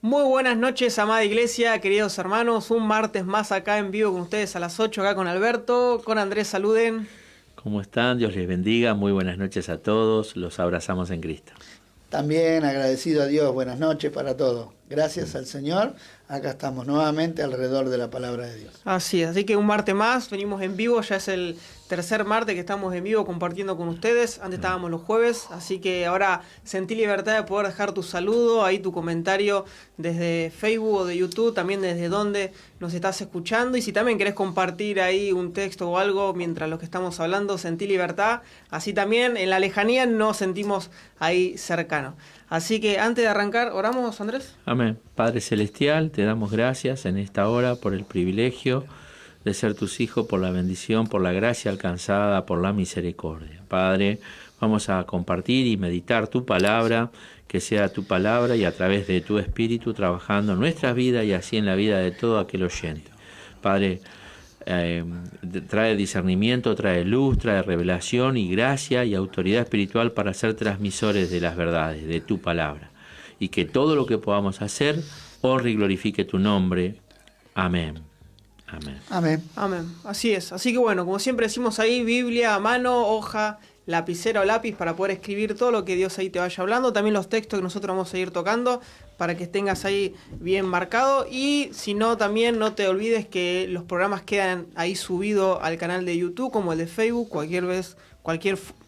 Muy buenas noches, amada iglesia, queridos hermanos. Un martes más acá en vivo con ustedes a las 8, acá con Alberto, con Andrés, saluden. ¿Cómo están? Dios les bendiga. Muy buenas noches a todos. Los abrazamos en Cristo. También agradecido a Dios. Buenas noches para todos. Gracias al Señor. Acá estamos nuevamente alrededor de la palabra de Dios. Así que un martes más, venimos en vivo, ya es el tercer martes que estamos en vivo compartiendo con ustedes. Antes estábamos los jueves, así que ahora sentí libertad de poder dejar tu saludo, ahí tu comentario desde Facebook o de YouTube, también desde donde nos estás escuchando. Y si también querés compartir ahí un texto o algo mientras lo que estamos hablando, sentí libertad. Así también en la lejanía nos sentimos ahí cercanos. Así que antes de arrancar, ¿oramos, Andrés? Amén. Padre Celestial, te damos gracias en esta hora por el privilegio de ser tus hijos, por la bendición, por la gracia alcanzada, por la misericordia. Padre, vamos a compartir y meditar tu palabra, que sea tu palabra y a través de tu Espíritu trabajando en nuestras vidas y así en la vida de todo aquel oyente. Padre, trae discernimiento, trae luz, trae revelación y gracia y autoridad espiritual para ser transmisores de las verdades, de tu palabra. Y que todo lo que podamos hacer honre y glorifique tu nombre. Amén. Amén. Amén. Amén. Así es. Así que bueno, como siempre decimos ahí, Biblia a mano, hoja, lapicera o lápiz para poder escribir todo lo que Dios ahí te vaya hablando. También los textos que nosotros vamos a ir tocando para que tengas ahí bien marcado. Y si no, también no te olvides que los programas quedan ahí subidos al canal de YouTube como el de Facebook. Cualquier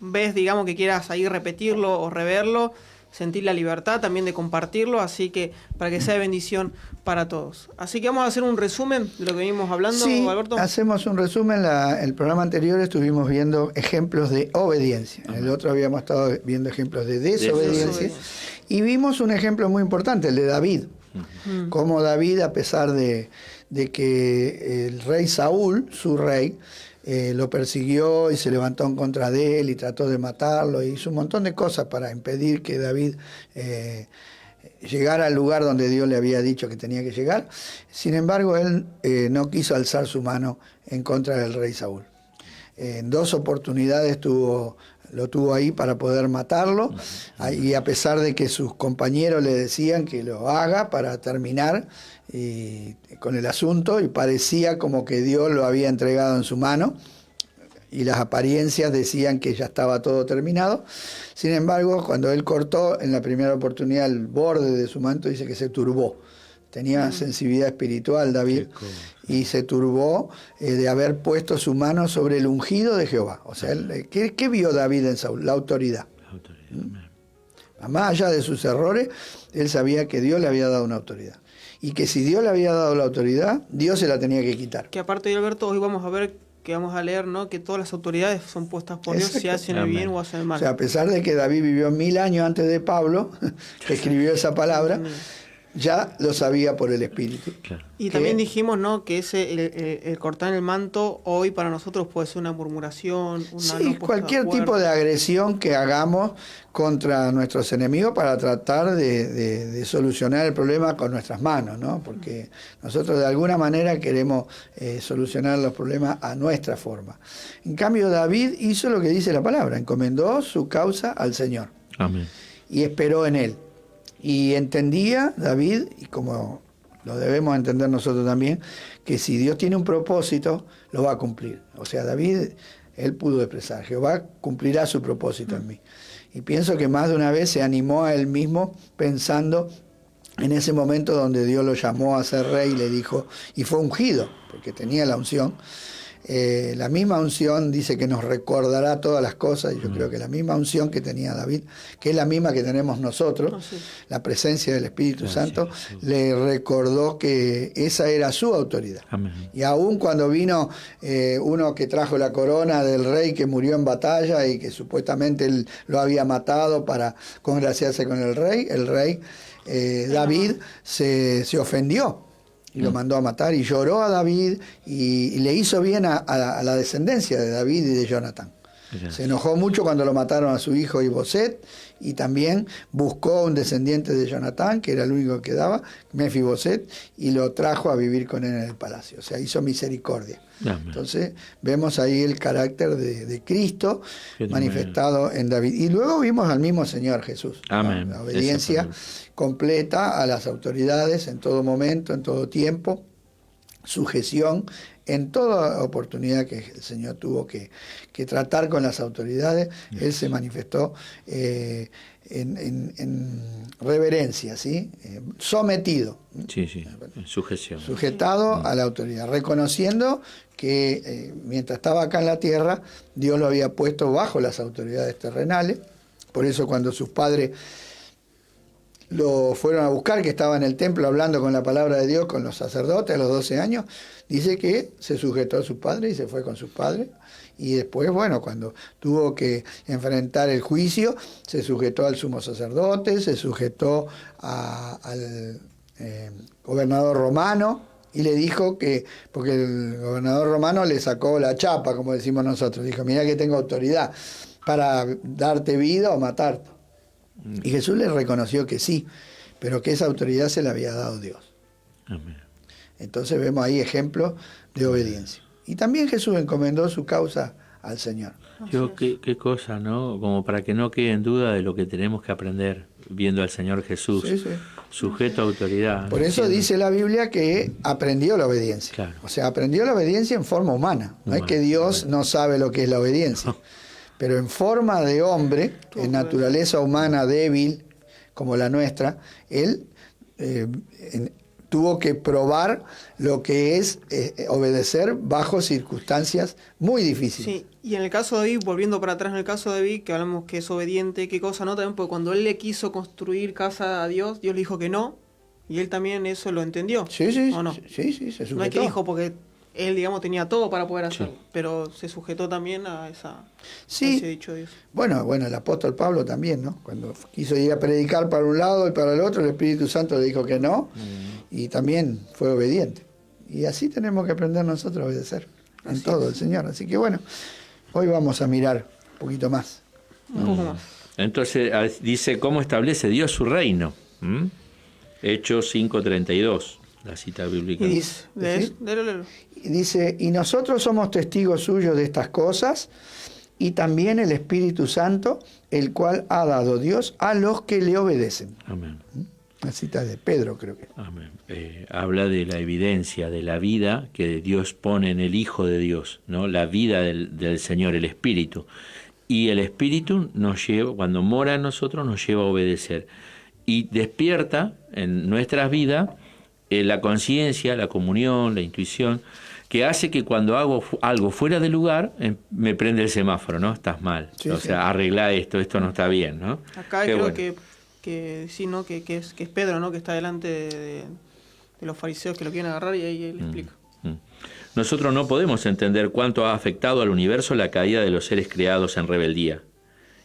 vez digamos que quieras ahí repetirlo o reverlo, sentir la libertad también de compartirlo, así que para que sea de bendición para todos. Así que vamos a hacer un resumen de lo que venimos hablando, Sí, Alberto. hacemos un resumen. El programa anterior estuvimos viendo ejemplos de obediencia. En el otro habíamos estado viendo ejemplos de desobediencia. Y vimos un ejemplo muy importante, el de David. Cómo David, a pesar de que el rey Saúl, su rey, lo persiguió y se levantó en contra de él y trató de matarlo, y hizo un montón de cosas para impedir que David llegara al lugar donde Dios le había dicho que tenía que llegar. Sin embargo, él no quiso alzar su mano en contra del rey Saúl. En 2 oportunidades lo tuvo ahí para poder matarlo, y a pesar de que sus compañeros le decían que lo haga para terminar con el asunto, y parecía como que Dios lo había entregado en su mano, y las apariencias decían que ya estaba todo terminado. Sin embargo, cuando él cortó en la primera oportunidad el borde de su manto, dice que se turbó. Tenía sensibilidad espiritual David, y se turbó de haber puesto su mano sobre el ungido de Jehová. O sea, ¿qué vio David en Saúl? La autoridad. Más allá de sus errores, él sabía que Dios le había dado una autoridad. Y que si Dios le había dado la autoridad, Dios se la tenía que quitar. Que aparte de Alberto, hoy vamos a ver, que vamos a leer, ¿no?, que todas las autoridades son puestas por Dios, si hacen el bien o hacen el mal. O sea, a pesar de que David vivió 1000 años antes de Pablo, que escribió esa palabra, ya lo sabía por el Espíritu. Claro. Y también dijimos, ¿no?, que el cortar el manto hoy para nosotros puede ser una murmuración, cualquier tipo de agresión que hagamos contra nuestros enemigos para tratar de solucionar el problema con nuestras manos, ¿no? Porque nosotros de alguna manera queremos solucionar los problemas a nuestra forma. En cambio, David hizo lo que dice la palabra, encomendó su causa al Señor. Amén. Y esperó en él. Y entendía David, y como lo debemos entender nosotros también, que si Dios tiene un propósito, lo va a cumplir. O sea, David, él pudo expresar, Jehová cumplirá su propósito en mí. Y pienso que más de una vez se animó a él mismo pensando en ese momento donde Dios lo llamó a ser rey y le dijo, y fue ungido, porque tenía la unción. La misma unción dice que nos recordará todas las cosas, y yo creo que la misma unción que tenía David, que es la misma que tenemos nosotros, la presencia del Espíritu Santo, le recordó que esa era su autoridad. Amén. Y aún cuando vino uno que trajo la corona del rey que murió en batalla y que supuestamente él lo había matado para congraciarse con el rey David se ofendió y lo mandó a matar, y lloró a David, y le hizo bien a la descendencia de David y de Jonatán. Se enojó mucho cuando lo mataron a su hijo Iboset, y también buscó un descendiente de Jonatán, que era el único que quedaba, Mefiboset, y lo trajo a vivir con él en el palacio. O sea, hizo misericordia. Amén. Entonces vemos ahí el carácter de Cristo manifestado en David. Y luego vimos al mismo Señor Jesús. Amén. La obediencia completa a las autoridades en todo momento, en todo tiempo, sujeción en toda oportunidad que el Señor tuvo que tratar con las autoridades. Él se manifestó en reverencia, ¿sí? Sometido. Sí, sujeción. Sujetado a la autoridad, reconociendo que mientras estaba acá en la tierra, Dios lo había puesto bajo las autoridades terrenales. Por eso cuando sus padres lo fueron a buscar, que estaba en el templo hablando con la palabra de Dios con los sacerdotes a los 12 años, dice que se sujetó a sus padres y se fue con sus padres. Y después, bueno, cuando tuvo que enfrentar el juicio, se sujetó al sumo sacerdote, se sujetó al gobernador romano, y le dijo que, porque el gobernador romano le sacó la chapa, como decimos nosotros, dijo: mira que tengo autoridad para darte vida o matarte. Y Jesús le reconoció que sí, pero que esa autoridad se la había dado Dios. Amén. Entonces vemos ahí ejemplos de obediencia. Y también Jesús encomendó su causa al Señor. Qué cosa, ¿no? Como para que no quede en duda de lo que tenemos que aprender viendo al Señor Jesús, Sí, sí. sujeto a autoridad. Por eso dice la Biblia que aprendió la obediencia. Claro. O sea, aprendió la obediencia en forma humana. No es que Dios no sabe lo que es la obediencia. Pero en forma de hombre, en naturaleza humana débil, como la nuestra, él tuvo que probar lo que es obedecer bajo circunstancias muy difíciles. Sí, y en el caso de David, volviendo para atrás en el caso de David, que hablamos que es obediente, qué cosa, ¿no? También porque cuando él le quiso construir casa a Dios, Dios le dijo que no, y él también eso lo entendió. Sí, sí, ¿o no? sí, se sujetó. No es que dijo porque él, digamos, tenía todo para poder hacerlo, Sí. pero se sujetó también a ese dicho de Dios. Bueno, el apóstol Pablo también, ¿no? Cuando quiso ir a predicar para un lado y para el otro, el Espíritu Santo le dijo que no, y también fue obediente. Y así tenemos que aprender nosotros a obedecer en todo el Señor. Así que bueno, hoy vamos a mirar un poquito más. Un poco más. Entonces dice, ¿cómo establece Dios su reino? Hechos 5:32, la cita bíblica. Y ¿Sí? y dice, y nosotros somos testigos suyos de estas cosas, y también el Espíritu Santo, el cual ha dado Dios a los que le obedecen. Amén. La cita de Pedro, creo que. Amén. Habla de la evidencia de la vida que Dios pone en el Hijo de Dios, ¿no? La vida del Señor, el Espíritu. Y el Espíritu nos lleva, cuando mora en nosotros, nos lleva a obedecer. Y despierta en nuestras vidas la conciencia, la comunión, la intuición, que hace que cuando hago algo fuera de lugar, me prende el semáforo, ¿no? Estás mal. Sí, o sea, arregla esto no está bien, ¿no? acá Qué creo bueno. que sí, ¿no? Que es Pedro, ¿no? Que está delante de los fariseos que lo quieren agarrar, y ahí él explica. Nosotros no podemos entender cuánto ha afectado al universo la caída de los seres creados en rebeldía.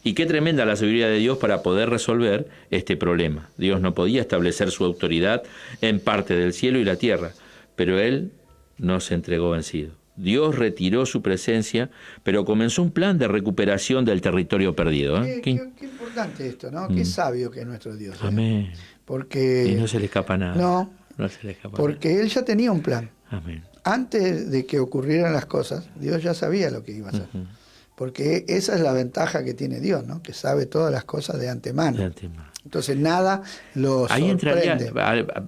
Y qué tremenda la sabiduría de Dios para poder resolver este problema. Dios no podía establecer su autoridad en parte del cielo y la tierra, pero Él no se entregó vencido. Dios retiró su presencia, pero comenzó un plan de recuperación del territorio perdido. Qué importante esto, ¿no? Qué sabio que es nuestro Dios. Amén. Porque Y no se le escapa nada. No, se le escapa porque Él ya tenía un plan. nada. Amén. Antes de que ocurrieran las cosas, Dios ya sabía lo que iba a hacer. Porque esa es la ventaja que tiene Dios, ¿no? Que sabe todas las cosas de antemano. De antemano. Entonces nada lo Ahí sorprende.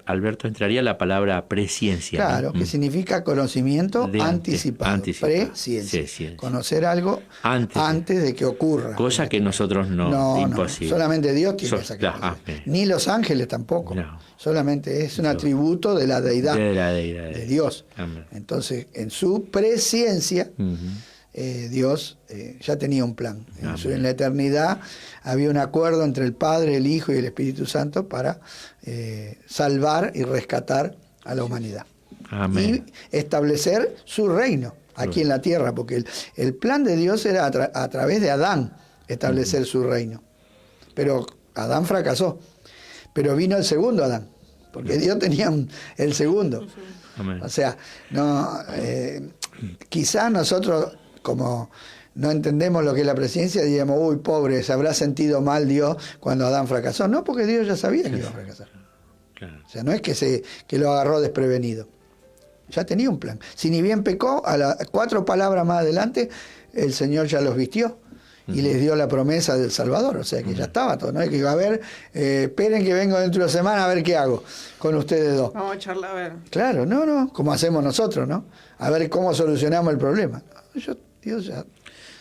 Alberto, entraría la palabra presciencia. Claro, ¿no? que significa conocimiento De anticipado. Presciencia. Sí. Conocer algo antes de que ocurra. Cosa que nosotros no, imposible. Solamente Dios tiene esa capacidad. Ni los ángeles tampoco. No. Solamente es un atributo de la deidad, de Dios. Amén. Entonces, en su presciencia, Dios ya tenía un plan. En la eternidad había un acuerdo entre el Padre, el Hijo y el Espíritu Santo para salvar y rescatar a la humanidad. Amén. Y establecer su reino aquí en la tierra, porque el plan de Dios era a través de Adán establecer su reino. Pero Adán fracasó. Pero vino el segundo Adán, porque Dios tenía el segundo. Amén. O sea, no, quizás nosotros, como no entendemos lo que es la presencia, diríamos, uy, pobre, se habrá sentido mal Dios cuando Adán fracasó. No, porque Dios ya sabía que iba a fracasar. Claro. O sea, no es que lo agarró desprevenido. Ya tenía un plan. Si ni bien pecó, a las 4 palabras más adelante, el Señor ya los vistió y les dio la promesa del Salvador. O sea que ya estaba todo. No hay que iba a ver, esperen que vengo dentro de 2 semanas a ver qué hago con ustedes 2. Vamos a charlar, a ver. Claro, no, como hacemos nosotros, ¿no? A ver cómo solucionamos el problema. Dios ya...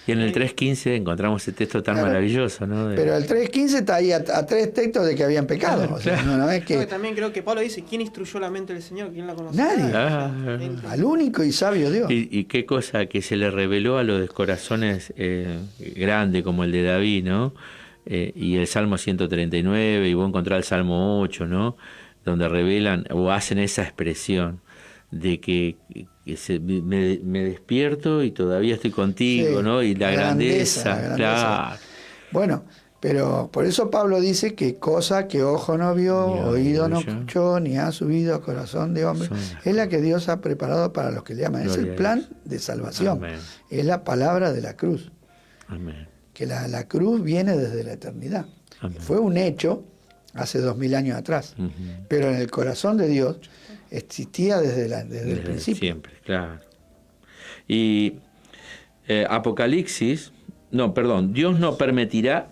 Y en el 3.15 encontramos ese texto tan maravilloso, ¿no? Pero el 3.15 está ahí a 3 textos de que habían pecado. O sea, no es que... También creo que Pablo dice, ¿quién instruyó la mente del Señor? ¿Quién la conoce? Nadie. Al único y sabio Dios. Y qué cosa que se le reveló a los corazones grandes como el de David, ¿no? Y el Salmo 139, y vos encontrás el Salmo 8, ¿no? Donde revelan o hacen esa expresión de que me despierto y todavía estoy contigo, Sí, ¿no? Y la grandeza. Claro. Bueno, pero por eso Pablo dice que cosa que ojo no vio, oído no escuchó, ni ha subido a corazón de hombre, es la que Dios ha preparado para los que le aman. Es el plan de salvación. Amén. Es la palabra de la cruz. Amén. Que la cruz viene desde la eternidad. Amén. Fue un hecho hace 2000 años atrás, pero en el corazón de Dios existía desde el principio. Siempre, claro. Y Apocalipsis, Dios no permitirá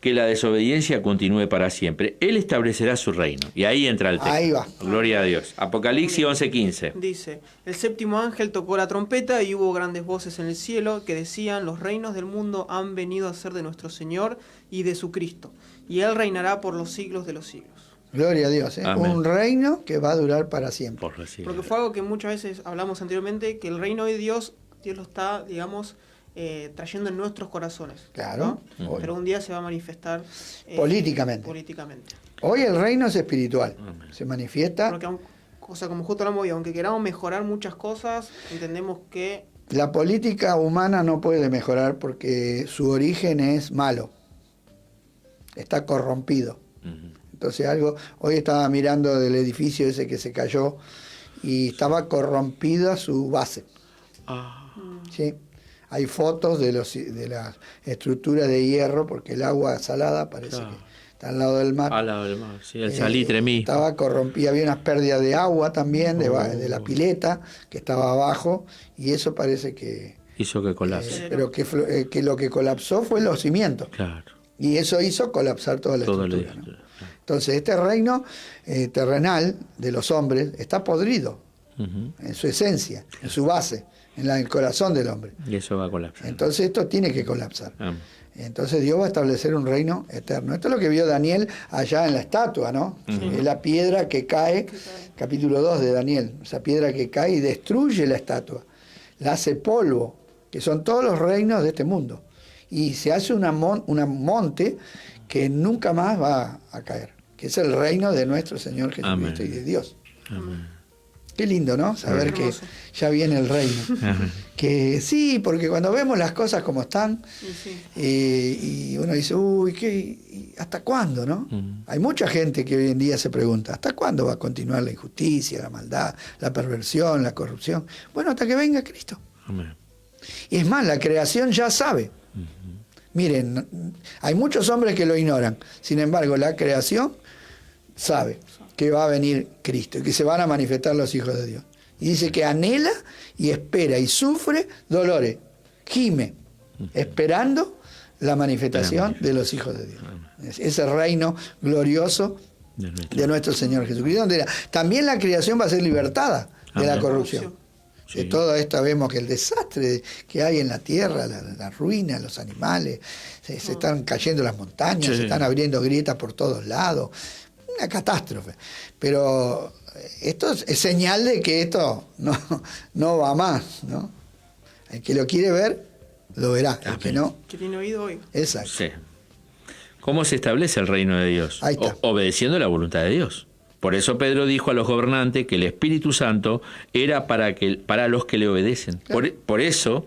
que la desobediencia continúe para siempre. Él establecerá su reino. Y ahí entra el texto. Ahí va. Gloria a Dios. Apocalipsis 11:15. Dice, el 7º ángel tocó la trompeta y hubo grandes voces en el cielo que decían, los reinos del mundo han venido a ser de nuestro Señor y de su Cristo, y Él reinará por los siglos de los siglos. Gloria a Dios. Un reino que va a durar para siempre. Por los siglos. Porque fue algo que muchas veces hablamos anteriormente, que el reino de Dios lo está, digamos, trayendo en nuestros corazones. Claro. ¿no? Pero un día se va a manifestar políticamente. Hoy el reino es espiritual. Se manifiesta. Porque, como justo hablamos hoy, aunque queramos mejorar muchas cosas, entendemos que la política humana no puede mejorar porque su origen es malo. Está corrompido. Entonces hoy estaba mirando del edificio ese que se cayó y estaba corrompida su base. ¿Sí? Hay fotos de las estructuras de hierro porque el agua salada parece que está al lado del mar. Al lado del mar, sí, el salitre mismo. Estaba corrompida, había unas pérdidas de agua también, de la pileta que estaba abajo, y eso parece que hizo que colapse. Pero que lo que colapsó fue los cimientos. Claro. Y eso hizo colapsar toda la estructura. ¿no? Entonces este reino terrenal de los hombres está podrido en su esencia, en su base, en el corazón del hombre. Y eso va a colapsar. Entonces esto tiene que colapsar. Entonces Dios va a establecer un reino eterno. Esto es lo que vio Daniel allá en la estatua, ¿no? Es la piedra que cae, capítulo 2 de Daniel, esa piedra que cae y destruye la estatua, la hace polvo, que son todos los reinos de este mundo. Y se hace una monte que nunca más va a caer, que es el reino de nuestro Señor Jesucristo y de Dios. Amén. Qué lindo, ¿no? Saber que ya viene el reino. Que sí, porque cuando vemos las cosas como están, y uno dice, uy, ¿hasta cuándo, no? Hay mucha gente que hoy en día se pregunta, ¿hasta cuándo va a continuar la injusticia, la maldad, la perversión, la corrupción? Bueno, hasta que venga Cristo. Amén. Y es más, la creación ya sabe. Miren, hay muchos hombres que lo ignoran. Sin embargo, la creación sabe que va a venir Cristo y que se van a manifestar los hijos de Dios. Y dice que anhela y espera y sufre dolores, gime, esperando la manifestación de los hijos de Dios. Ese reino glorioso de nuestro Señor Jesucristo, donde también la creación va a ser libertada de la corrupción. De todo esto vemos que el desastre que hay en la tierra, la ruina, los animales, se están cayendo las montañas, se están abriendo grietas por todos lados. Una catástrofe. Pero esto es señal de que esto no va más, ¿no? El que lo quiere ver, lo verá. El que no... Que tiene oído, oiga. Exacto. Sí. ¿Cómo se establece el reino de Dios? Ahí está. Obedeciendo la voluntad de Dios. Por eso Pedro dijo a los gobernantes que el Espíritu Santo era para los que le obedecen. Claro. Por eso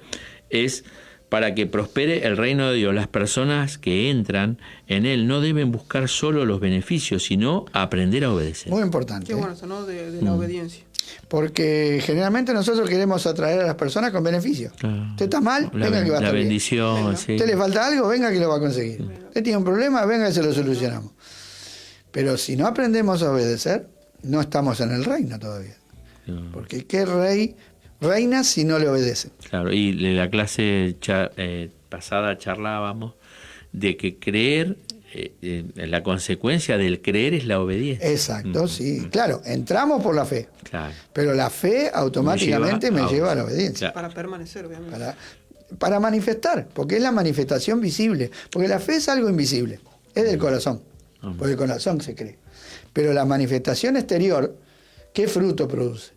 es para que prospere el reino de Dios. Las personas que entran en él no deben buscar solo los beneficios, sino aprender a obedecer. Muy importante. Qué bueno eso, ¿no? De la obediencia. Porque generalmente nosotros queremos atraer a las personas con beneficio. Claro. Usted está mal, venga que va a La estar bien. bendición, sí. Usted le falta algo, venga que lo va a conseguir. Usted tiene un problema, venga que se lo solucionamos. Pero si no aprendemos a obedecer, no estamos en el reino todavía. Porque ¿qué rey reina si no le obedece? Claro, y en la clase pasada charlábamos de que creer, la consecuencia del creer es la obediencia. Exacto, sí. Claro, entramos por la fe. Claro. Pero la fe automáticamente me lleva a la obediencia. Para permanecer, obviamente. Para manifestar, porque es la manifestación visible. Porque la fe es algo invisible, es del corazón. Por el corazón se cree. Pero la manifestación exterior, ¿qué fruto produce?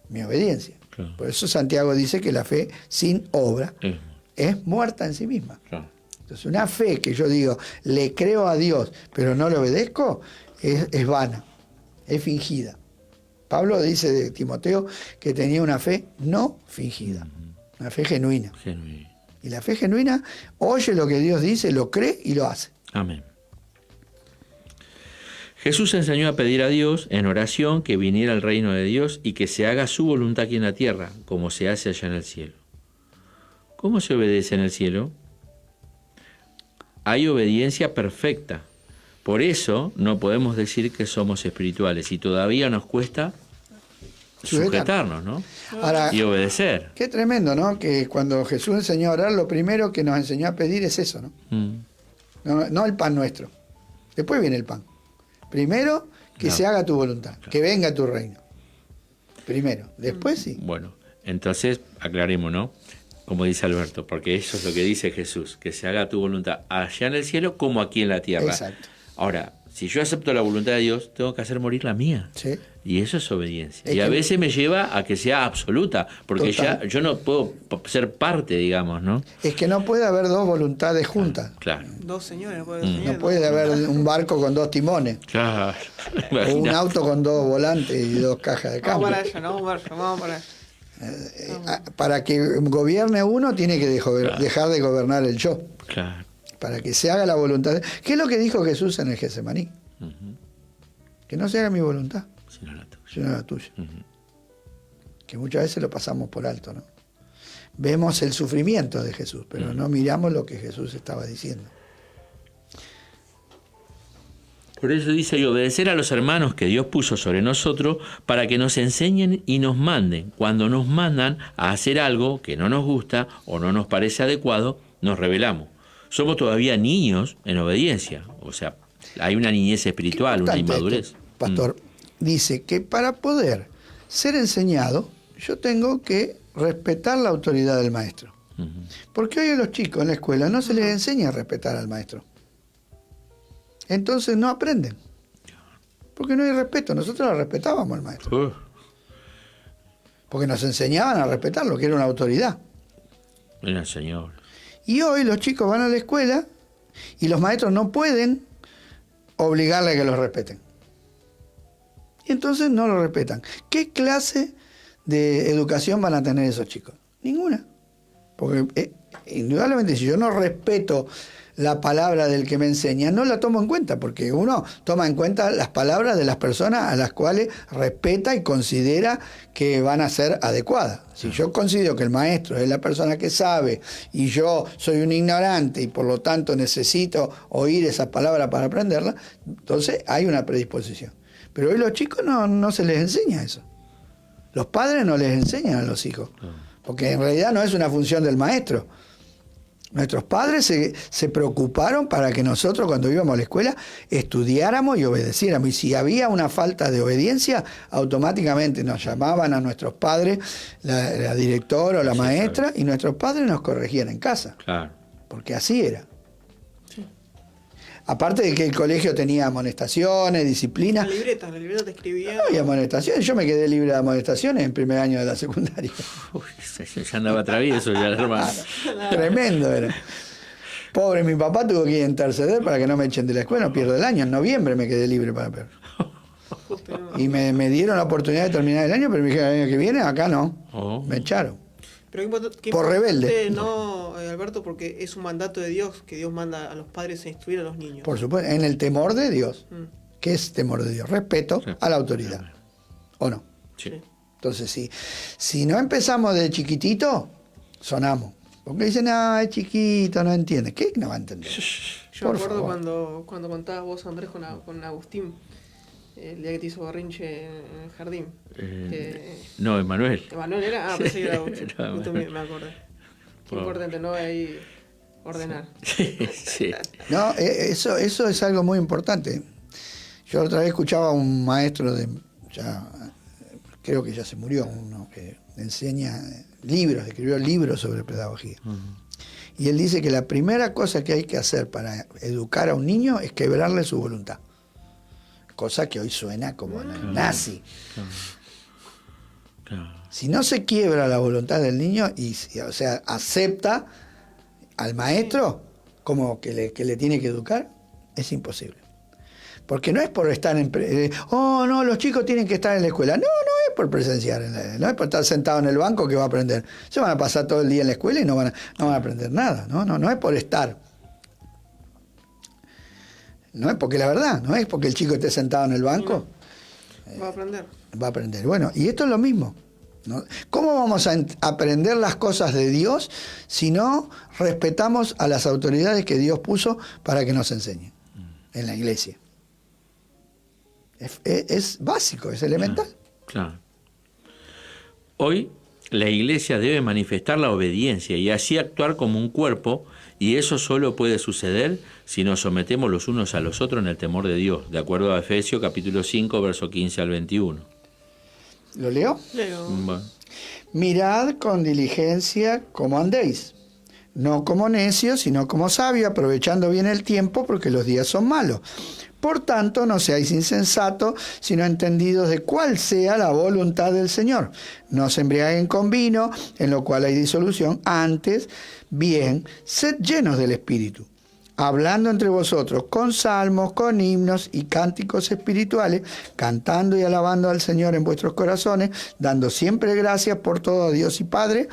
Mi obediencia. Claro. Por eso Santiago dice que la fe sin obra es muerta en sí misma. Claro. Entonces, una fe que yo digo, le creo a Dios, pero no le obedezco, es vana, es fingida. Pablo dice de Timoteo que tenía una fe no fingida, una fe genuina. Y la fe genuina oye lo que Dios dice, lo cree y lo hace. Amén. Jesús enseñó a pedir a Dios en oración que viniera el reino de Dios y que se haga su voluntad aquí en la tierra, como se hace allá en el cielo. ¿Cómo se obedece en el cielo? Hay obediencia perfecta. Por eso no podemos decir que somos espirituales y todavía nos cuesta sujetarnos, ¿no? Ahora, y obedecer. Qué tremendo, ¿no? Que cuando Jesús enseñó a orar, lo primero que nos enseñó a pedir es eso, ¿no? No el pan nuestro. Después viene el pan. Primero, que se haga tu voluntad, que venga tu reino. Primero, después sí. Bueno, entonces aclaremos, ¿no? Como dice Alberto, porque eso es lo que dice Jesús, que se haga tu voluntad allá en el cielo como aquí en la tierra. Exacto. Ahora, si yo acepto la voluntad de Dios, tengo que hacer morir la mía. Sí. Y eso es obediencia. Es y a que- veces me lleva a que sea absoluta, porque Total. ya yo no puedo ser parte, digamos, ¿no? Es que no puede haber dos voluntades juntas. Claro. Dos señores, no puede haber señores, No puede haber un barco con dos timones. Claro. O un Imagínate. auto con dos volantes y dos cajas de Vamos cambio. para allá, no vamos para allá. Para que gobierne uno tiene que dejar de gobernar el yo. Claro. Para que se haga la voluntad. ¿Qué es lo que dijo Jesús en el Getsemaní? Que no se haga mi voluntad, Si no la tuya. sino la tuya. Que muchas veces lo pasamos por alto, ¿no? Vemos el sufrimiento de Jesús, pero no miramos lo que Jesús estaba diciendo. Por eso dice, y obedecer a los hermanos que Dios puso sobre nosotros para que nos enseñen y nos manden. Cuando nos mandan a hacer algo que no nos gusta o no nos parece adecuado, nos rebelamos. Somos todavía niños en obediencia. O sea, hay una niñez espiritual, una Importante inmadurez. esto, pastor, dice que para poder ser enseñado, yo tengo que respetar la autoridad del maestro. Porque hoy a los chicos en la escuela no se les enseña a respetar al maestro. Entonces no aprenden. Porque no hay respeto. Nosotros lo respetábamos al maestro. Porque nos enseñaban a respetarlo, que era una autoridad. Mira, Señor. Y hoy los chicos van a la escuela y los maestros no pueden obligarle a que los respeten. Y entonces no lo respetan. ¿Qué clase de educación van a tener esos chicos? Ninguna. Porque indudablemente si yo no respeto la palabra del que me enseña, no la tomo en cuenta, porque uno toma en cuenta las palabras de las personas a las cuales respeta y considera que van a ser adecuadas. Si yo considero que el maestro es la persona que sabe y yo soy un ignorante y por lo tanto necesito oír esas palabras para aprenderlas, entonces hay una predisposición. Pero hoy los chicos no se les enseña eso. Los padres no les enseñan a los hijos, porque en realidad no es una función del maestro. Nuestros padres se preocuparon para que nosotros cuando íbamos a la escuela estudiáramos y obedeciéramos. Y si había una falta de obediencia, automáticamente nos llamaban a nuestros padres, la directora o la maestra, y nuestros padres nos corregían en casa. Claro. Porque así era. Aparte de que el colegio tenía amonestaciones, disciplina. La libreta te escribía. No había amonestaciones. Yo me quedé libre de amonestaciones en primer año de la secundaria. Uy, ya andaba travieso ya, hermano. Tremendo era. Pobre, mi papá tuvo que interceder para que no me echen de la escuela, no pierdo el año. En noviembre me quedé libre para perder. Y me dieron la oportunidad de terminar el año, pero me dijeron el año que viene, acá no. Oh. Me echaron. Pero qué Por importante, rebelde. No, Alberto, porque es un mandato de Dios que Dios manda a los padres a instruir a los niños. Por supuesto, en el temor de Dios. Mm. ¿Qué es temor de Dios? Respeto Sí. a la autoridad. ¿O no? Sí. Entonces, si no empezamos de chiquitito, sonamos. Porque dicen, es chiquito, no entiende. ¿Qué no va a entender? Yo me acuerdo cuando contabas vos, Andrés, con Agustín, el día que te hizo berrinche en el jardín. No, Emanuel. ¿Emanuel era? Pensé que era Agustín. No, justo me acordé. Qué importante, ¿no? Ahí ordenar. Sí. No, eso es algo muy importante. Yo otra vez escuchaba a un maestro creo que ya se murió, uno que enseña escribió libros sobre pedagogía. Uh-huh. Y él dice que la primera cosa que hay que hacer para educar a un niño es quebrarle su voluntad. Cosa que hoy suena como nazi. Claro. Si no se quiebra la voluntad del niño o sea, acepta al maestro como que le tiene que educar, es imposible. Porque no es por estar no, los chicos tienen que estar en la escuela. No es por presenciar, no es por estar sentado en el banco que va a aprender. Se van a pasar todo el día en la escuela y no van a aprender nada. No es por estar. No es porque la verdad, no es porque el chico esté sentado en el banco. Va a aprender. Va a aprender. Bueno, y esto es lo mismo, ¿no? ¿Cómo vamos a aprender las cosas de Dios si no respetamos a las autoridades que Dios puso para que nos enseñen en la iglesia? Es básico, es elemental. Claro. Hoy la iglesia debe manifestar la obediencia y así actuar como un cuerpo, y eso solo puede suceder si nos sometemos los unos a los otros en el temor de Dios, de acuerdo a Efesios capítulo 5, verso 15 al 21. ¿Lo leo? Leo. Bueno. Mirad con diligencia cómo andéis, no como necios, sino como sabios, aprovechando bien el tiempo, porque los días son malos. Por tanto, no seáis insensatos, sino entendidos de cuál sea la voluntad del Señor. No se embriaguen con vino, en lo cual hay disolución. Antes, bien, sed llenos del Espíritu, hablando entre vosotros con salmos, con himnos y cánticos espirituales, cantando y alabando al Señor en vuestros corazones, dando siempre gracias por todo a Dios y Padre,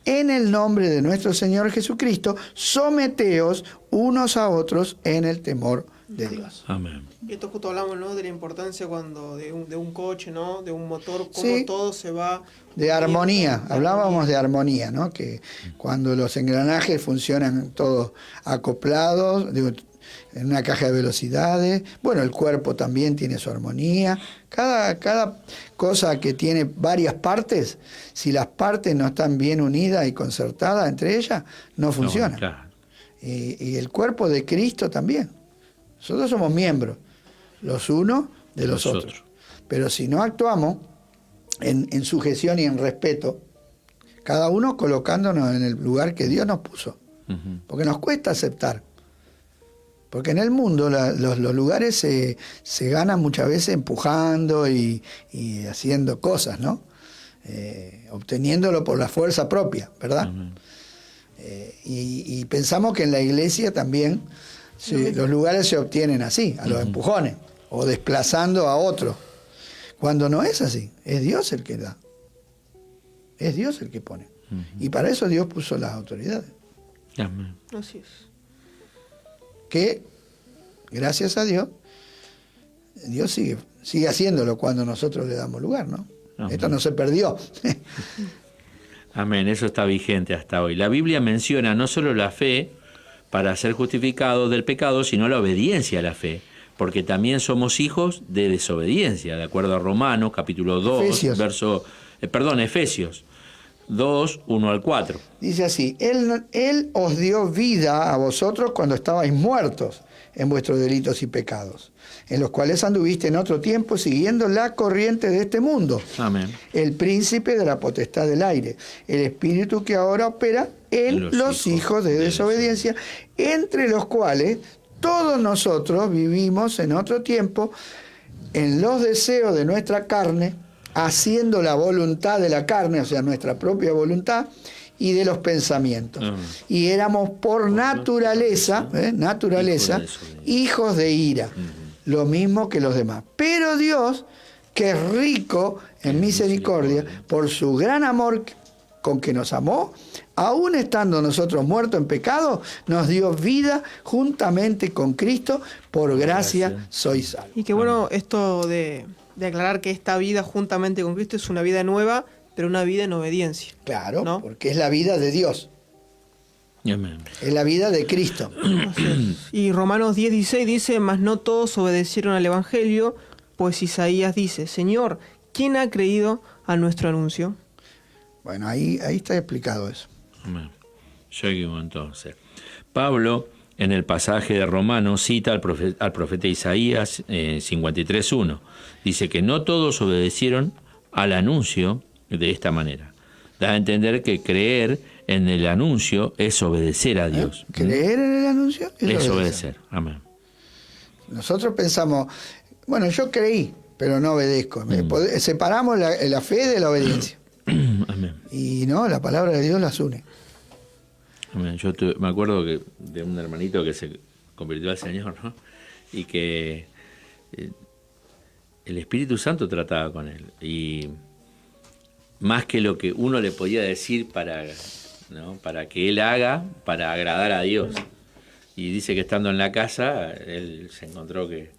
en el nombre de nuestro Señor Jesucristo. Someteos unos a otros en el temor de Dios. Amén. Y esto justo hablamos, ¿no?, de la importancia de un coche, ¿no?, de un motor, cómo Sí. todo se va... De armonía, hablábamos de armonía, ¿no? Que cuando los engranajes funcionan todos acoplados, en una caja de velocidades, bueno, el cuerpo también tiene su armonía, cada cosa que tiene varias partes, si las partes no están bien unidas y concertadas entre ellas, no funciona. Claro. Y el cuerpo de Cristo también. Nosotros somos miembros, los unos de los otros. Pero si no actuamos en sujeción y en respeto, cada uno colocándonos en el lugar que Dios nos puso. Uh-huh. Porque nos cuesta aceptar. Porque en el mundo los lugares se ganan muchas veces empujando y haciendo cosas, ¿no? Obteniéndolo por la fuerza propia, ¿verdad? Uh-huh. Y pensamos que en la iglesia también los lugares se obtienen así, a los empujones, o desplazando a otro. Cuando no es así, es Dios el que da. Es Dios el que pone. Uh-huh. Y para eso Dios puso las autoridades. Amén. Así es. Que, gracias a Dios, Dios sigue haciéndolo cuando nosotros le damos lugar, ¿no? Amén. Esto no se perdió. Amén, eso está vigente hasta hoy. La Biblia menciona no solo la fe para ser justificados del pecado, sino la obediencia a la fe, porque también somos hijos de desobediencia, de acuerdo a Romanos, capítulo 2, Efesios 2, 1 al 4. Dice así: Él os dio vida a vosotros cuando estabais muertos en vuestros delitos y pecados, en los cuales anduviste en otro tiempo siguiendo la corriente de este mundo. Amén. El príncipe de la potestad del aire, el espíritu que ahora opera en los hijos de desobediencia, entre los cuales todos nosotros vivimos en otro tiempo en los deseos de nuestra carne, haciendo la voluntad de la carne, o sea, nuestra propia voluntad, y de los pensamientos. Y éramos por naturaleza, hijos de ira, lo mismo que los demás. Pero Dios, que es rico en misericordia, por su gran amor con que nos amó, aún estando nosotros muertos en pecado, nos dio vida juntamente con Cristo, por gracia sois salvos. Y qué bueno esto de de aclarar que esta vida juntamente con Cristo es una vida nueva, pero una vida en obediencia. Claro, ¿no? porque es la vida de Dios. Amén. Es la vida de Cristo. Y Romanos 10:16 dice, mas no todos obedecieron al Evangelio, pues Isaías dice, Señor, ¿quién ha creído a nuestro anuncio? Bueno, ahí está explicado eso. Amén. Seguimos entonces. Pablo, en el pasaje de Romanos, cita al profeta Isaías 53:1. Dice que no todos obedecieron al anuncio de esta manera. Da a entender que creer en el anuncio es obedecer a Dios. ¿Creer en el anuncio? Es obedecer. Amén. Nosotros pensamos, bueno, yo creí, pero no obedezco. Separamos la fe de la obediencia. Amén. Y no, la palabra de Dios las une. Amén. Yo me acuerdo de un hermanito que se convirtió al Señor, ¿no? Y que el Espíritu Santo trataba con él. Y más que lo que uno le podía decir para que él haga, para agradar a Dios. Y dice que estando en la casa, él se encontró que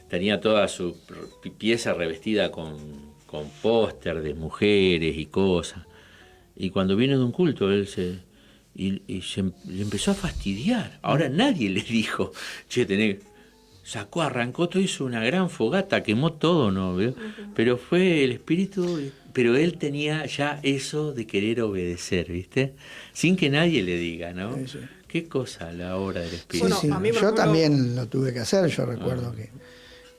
tenía toda su pieza revestida con póster de mujeres y cosas. Y cuando vino de un culto, él le empezó a fastidiar. Ahora nadie le dijo, che, arrancó todo, hizo una gran fogata, quemó todo, ¿no? ¿Veo? Pero fue el Espíritu, pero él tenía ya eso de querer obedecer, ¿viste? Sin que nadie le diga, ¿no? Sí. Qué cosa la obra del Espíritu. Bueno, Sí. a mí, por Yo ejemplo, también lo tuve que hacer. Yo recuerdo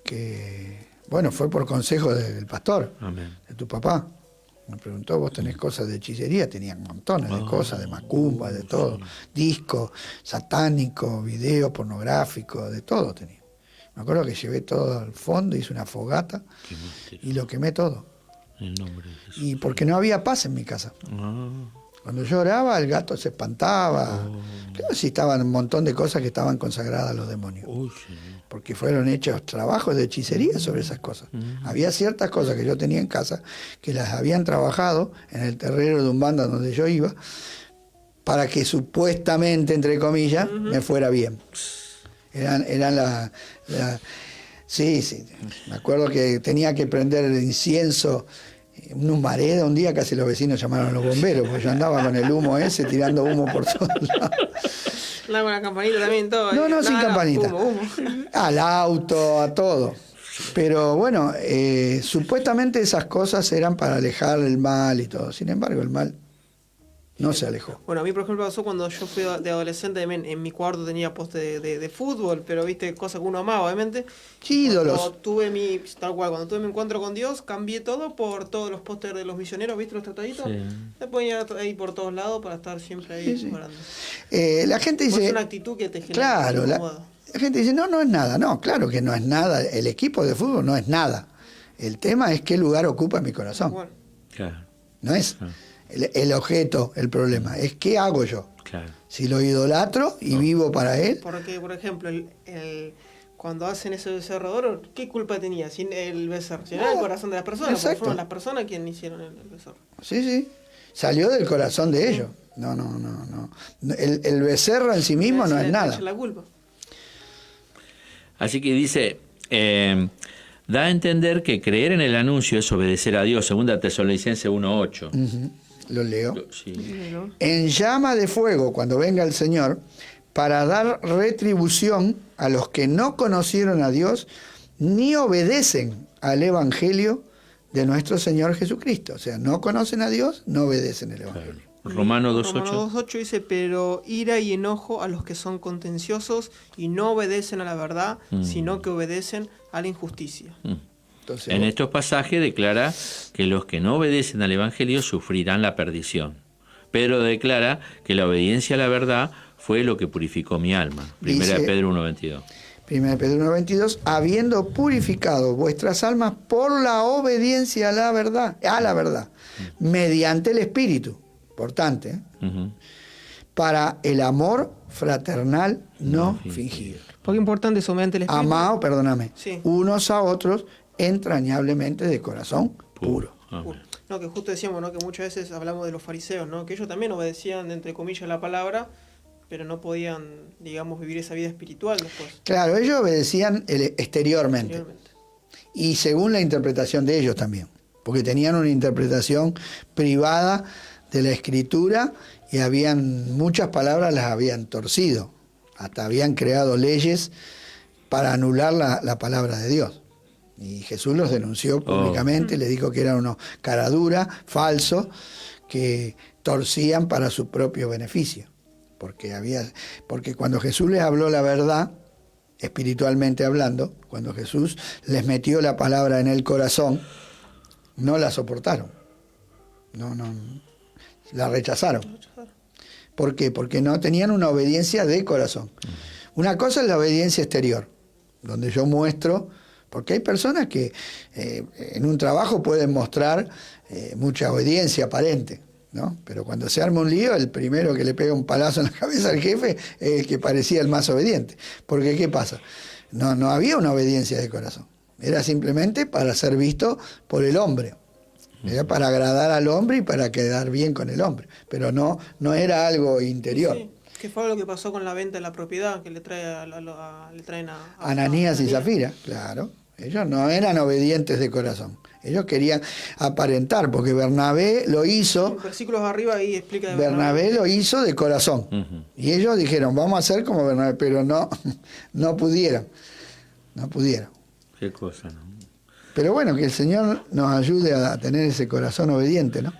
que bueno, fue por consejo del pastor, Amén. de tu papá. Me preguntó, vos tenés cosas de hechicería, tenían montones de cosas, de macumba, de todo, discos, satánicos, videos pornográficos, de todo tenía. Me acuerdo que llevé todo al fondo, hice una fogata y lo quemé todo. En el nombre de Jesús. Y porque no había paz en mi casa. Cuando yo oraba, el gato se espantaba. Claro, sí, estaban un montón de cosas que estaban consagradas a los demonios. Porque fueron hechos trabajos de hechicería sobre esas cosas. Había ciertas cosas que yo tenía en casa que las habían trabajado en el terreno de Umbanda donde yo iba para que supuestamente, entre comillas, me fuera bien. Eran sí, me acuerdo que tenía que prender el incienso, una humareda. Un día casi los vecinos llamaron a los bomberos, porque yo andaba con el humo ese, tirando humo por todos lados. Con la campanita también, todo. No, sin campanita. Humo. Al auto, a todo. Pero bueno, supuestamente esas cosas eran para alejar el mal y todo. Sin embargo, el mal no se alejó. Bueno, a mí, por ejemplo, pasó cuando yo fui de adolescente, en mi cuarto tenía poste de fútbol, pero viste, cosas que uno amaba, obviamente. Ídolos. Cuando tuve mi encuentro con Dios, cambié todo por todos los pósters de los misioneros, ¿viste? Los trataditos. Sí. Me ponía ahí por todos lados para estar siempre ahí. Sí. Orando. La gente dice... Es una actitud que te genera. Claro, la gente dice, no es nada. No, claro que no es nada. El equipo de fútbol no es nada. El tema es qué lugar ocupa en mi corazón. Bueno, Claro. No es el objeto el problema, es qué hago yo. Claro. Si lo idolatro y vivo para él. porque, por ejemplo, cuando hacen ese becerro de oro, ¿qué culpa tenía sin el becerro? Si era el corazón de las personas, porque fueron las personas quienes hicieron el becerro. Sí. Salió del corazón de ellos. No. El becerro en sí mismo no es nada. La culpa. Así que dice, da a entender que creer en el anuncio es obedecer a Dios, 2 Tesalonicenses 1:8. Lo leo. Sí. En llama de fuego, cuando venga el Señor, para dar retribución a los que no conocieron a Dios ni obedecen al Evangelio de nuestro Señor Jesucristo. O sea, no conocen a Dios, no obedecen el Evangelio. Romanos 2:8. Romanos 2:8 dice, pero ira y enojo a los que son contenciosos y no obedecen a la verdad, sino que obedecen a la injusticia. Entonces, En estos pasajes declara que los que no obedecen al Evangelio sufrirán la perdición. Pedro declara que la obediencia a la verdad fue lo que purificó mi alma. 1 Dice- Pedro 1:22. 1 Pedro 1:22, habiendo purificado vuestras almas por la obediencia a la verdad, mediante el Espíritu, importante, para el amor fraternal no fingido. Porque importante eso, mediante el Espíritu. Amados, perdóname, Sí. unos a otros entrañablemente de corazón puro. Amén. No, que justo decíamos, ¿no? Que muchas veces hablamos de los fariseos, ¿no? Que ellos también obedecían, entre comillas, la palabra, pero no podían, digamos, vivir esa vida espiritual después. Claro, ellos obedecían exteriormente. Anteriormente. y según la interpretación de ellos también, porque tenían una interpretación privada de la Escritura y habían muchas palabras las habían torcido, hasta habían creado leyes para anular la palabra de Dios. Y Jesús los denunció públicamente, le dijo que eran unos caraduras, falsos, que torcían para su propio beneficio. Porque cuando Jesús les habló la verdad, espiritualmente hablando, cuando Jesús les metió la palabra en el corazón, no la soportaron. No, la rechazaron. ¿Por qué? Porque no tenían una obediencia de corazón. Una cosa es la obediencia exterior, donde yo muestro, porque hay personas que en un trabajo pueden mostrar mucha obediencia aparente, ¿no? Pero cuando se arma un lío, el primero que le pega un palazo en la cabeza al jefe es el que parecía el más obediente. Porque ¿qué pasa? No había una obediencia de corazón. Era simplemente para ser visto por el hombre. Era para agradar al hombre y para quedar bien con el hombre. Pero no era algo interior. Sí, que fue lo que pasó con la venta de la propiedad que le traen a Ananías y Zafira, claro. Ellos no eran obedientes de corazón. Ellos querían aparentar, porque Bernabé lo hizo. En versículos arriba ahí explica de Bernabé lo hizo de corazón. Y ellos dijeron, vamos a hacer como Bernabé, pero no pudieron. No pudieron. Qué cosa, ¿no? Pero bueno, que el Señor nos ayude a tener ese corazón obediente, ¿no?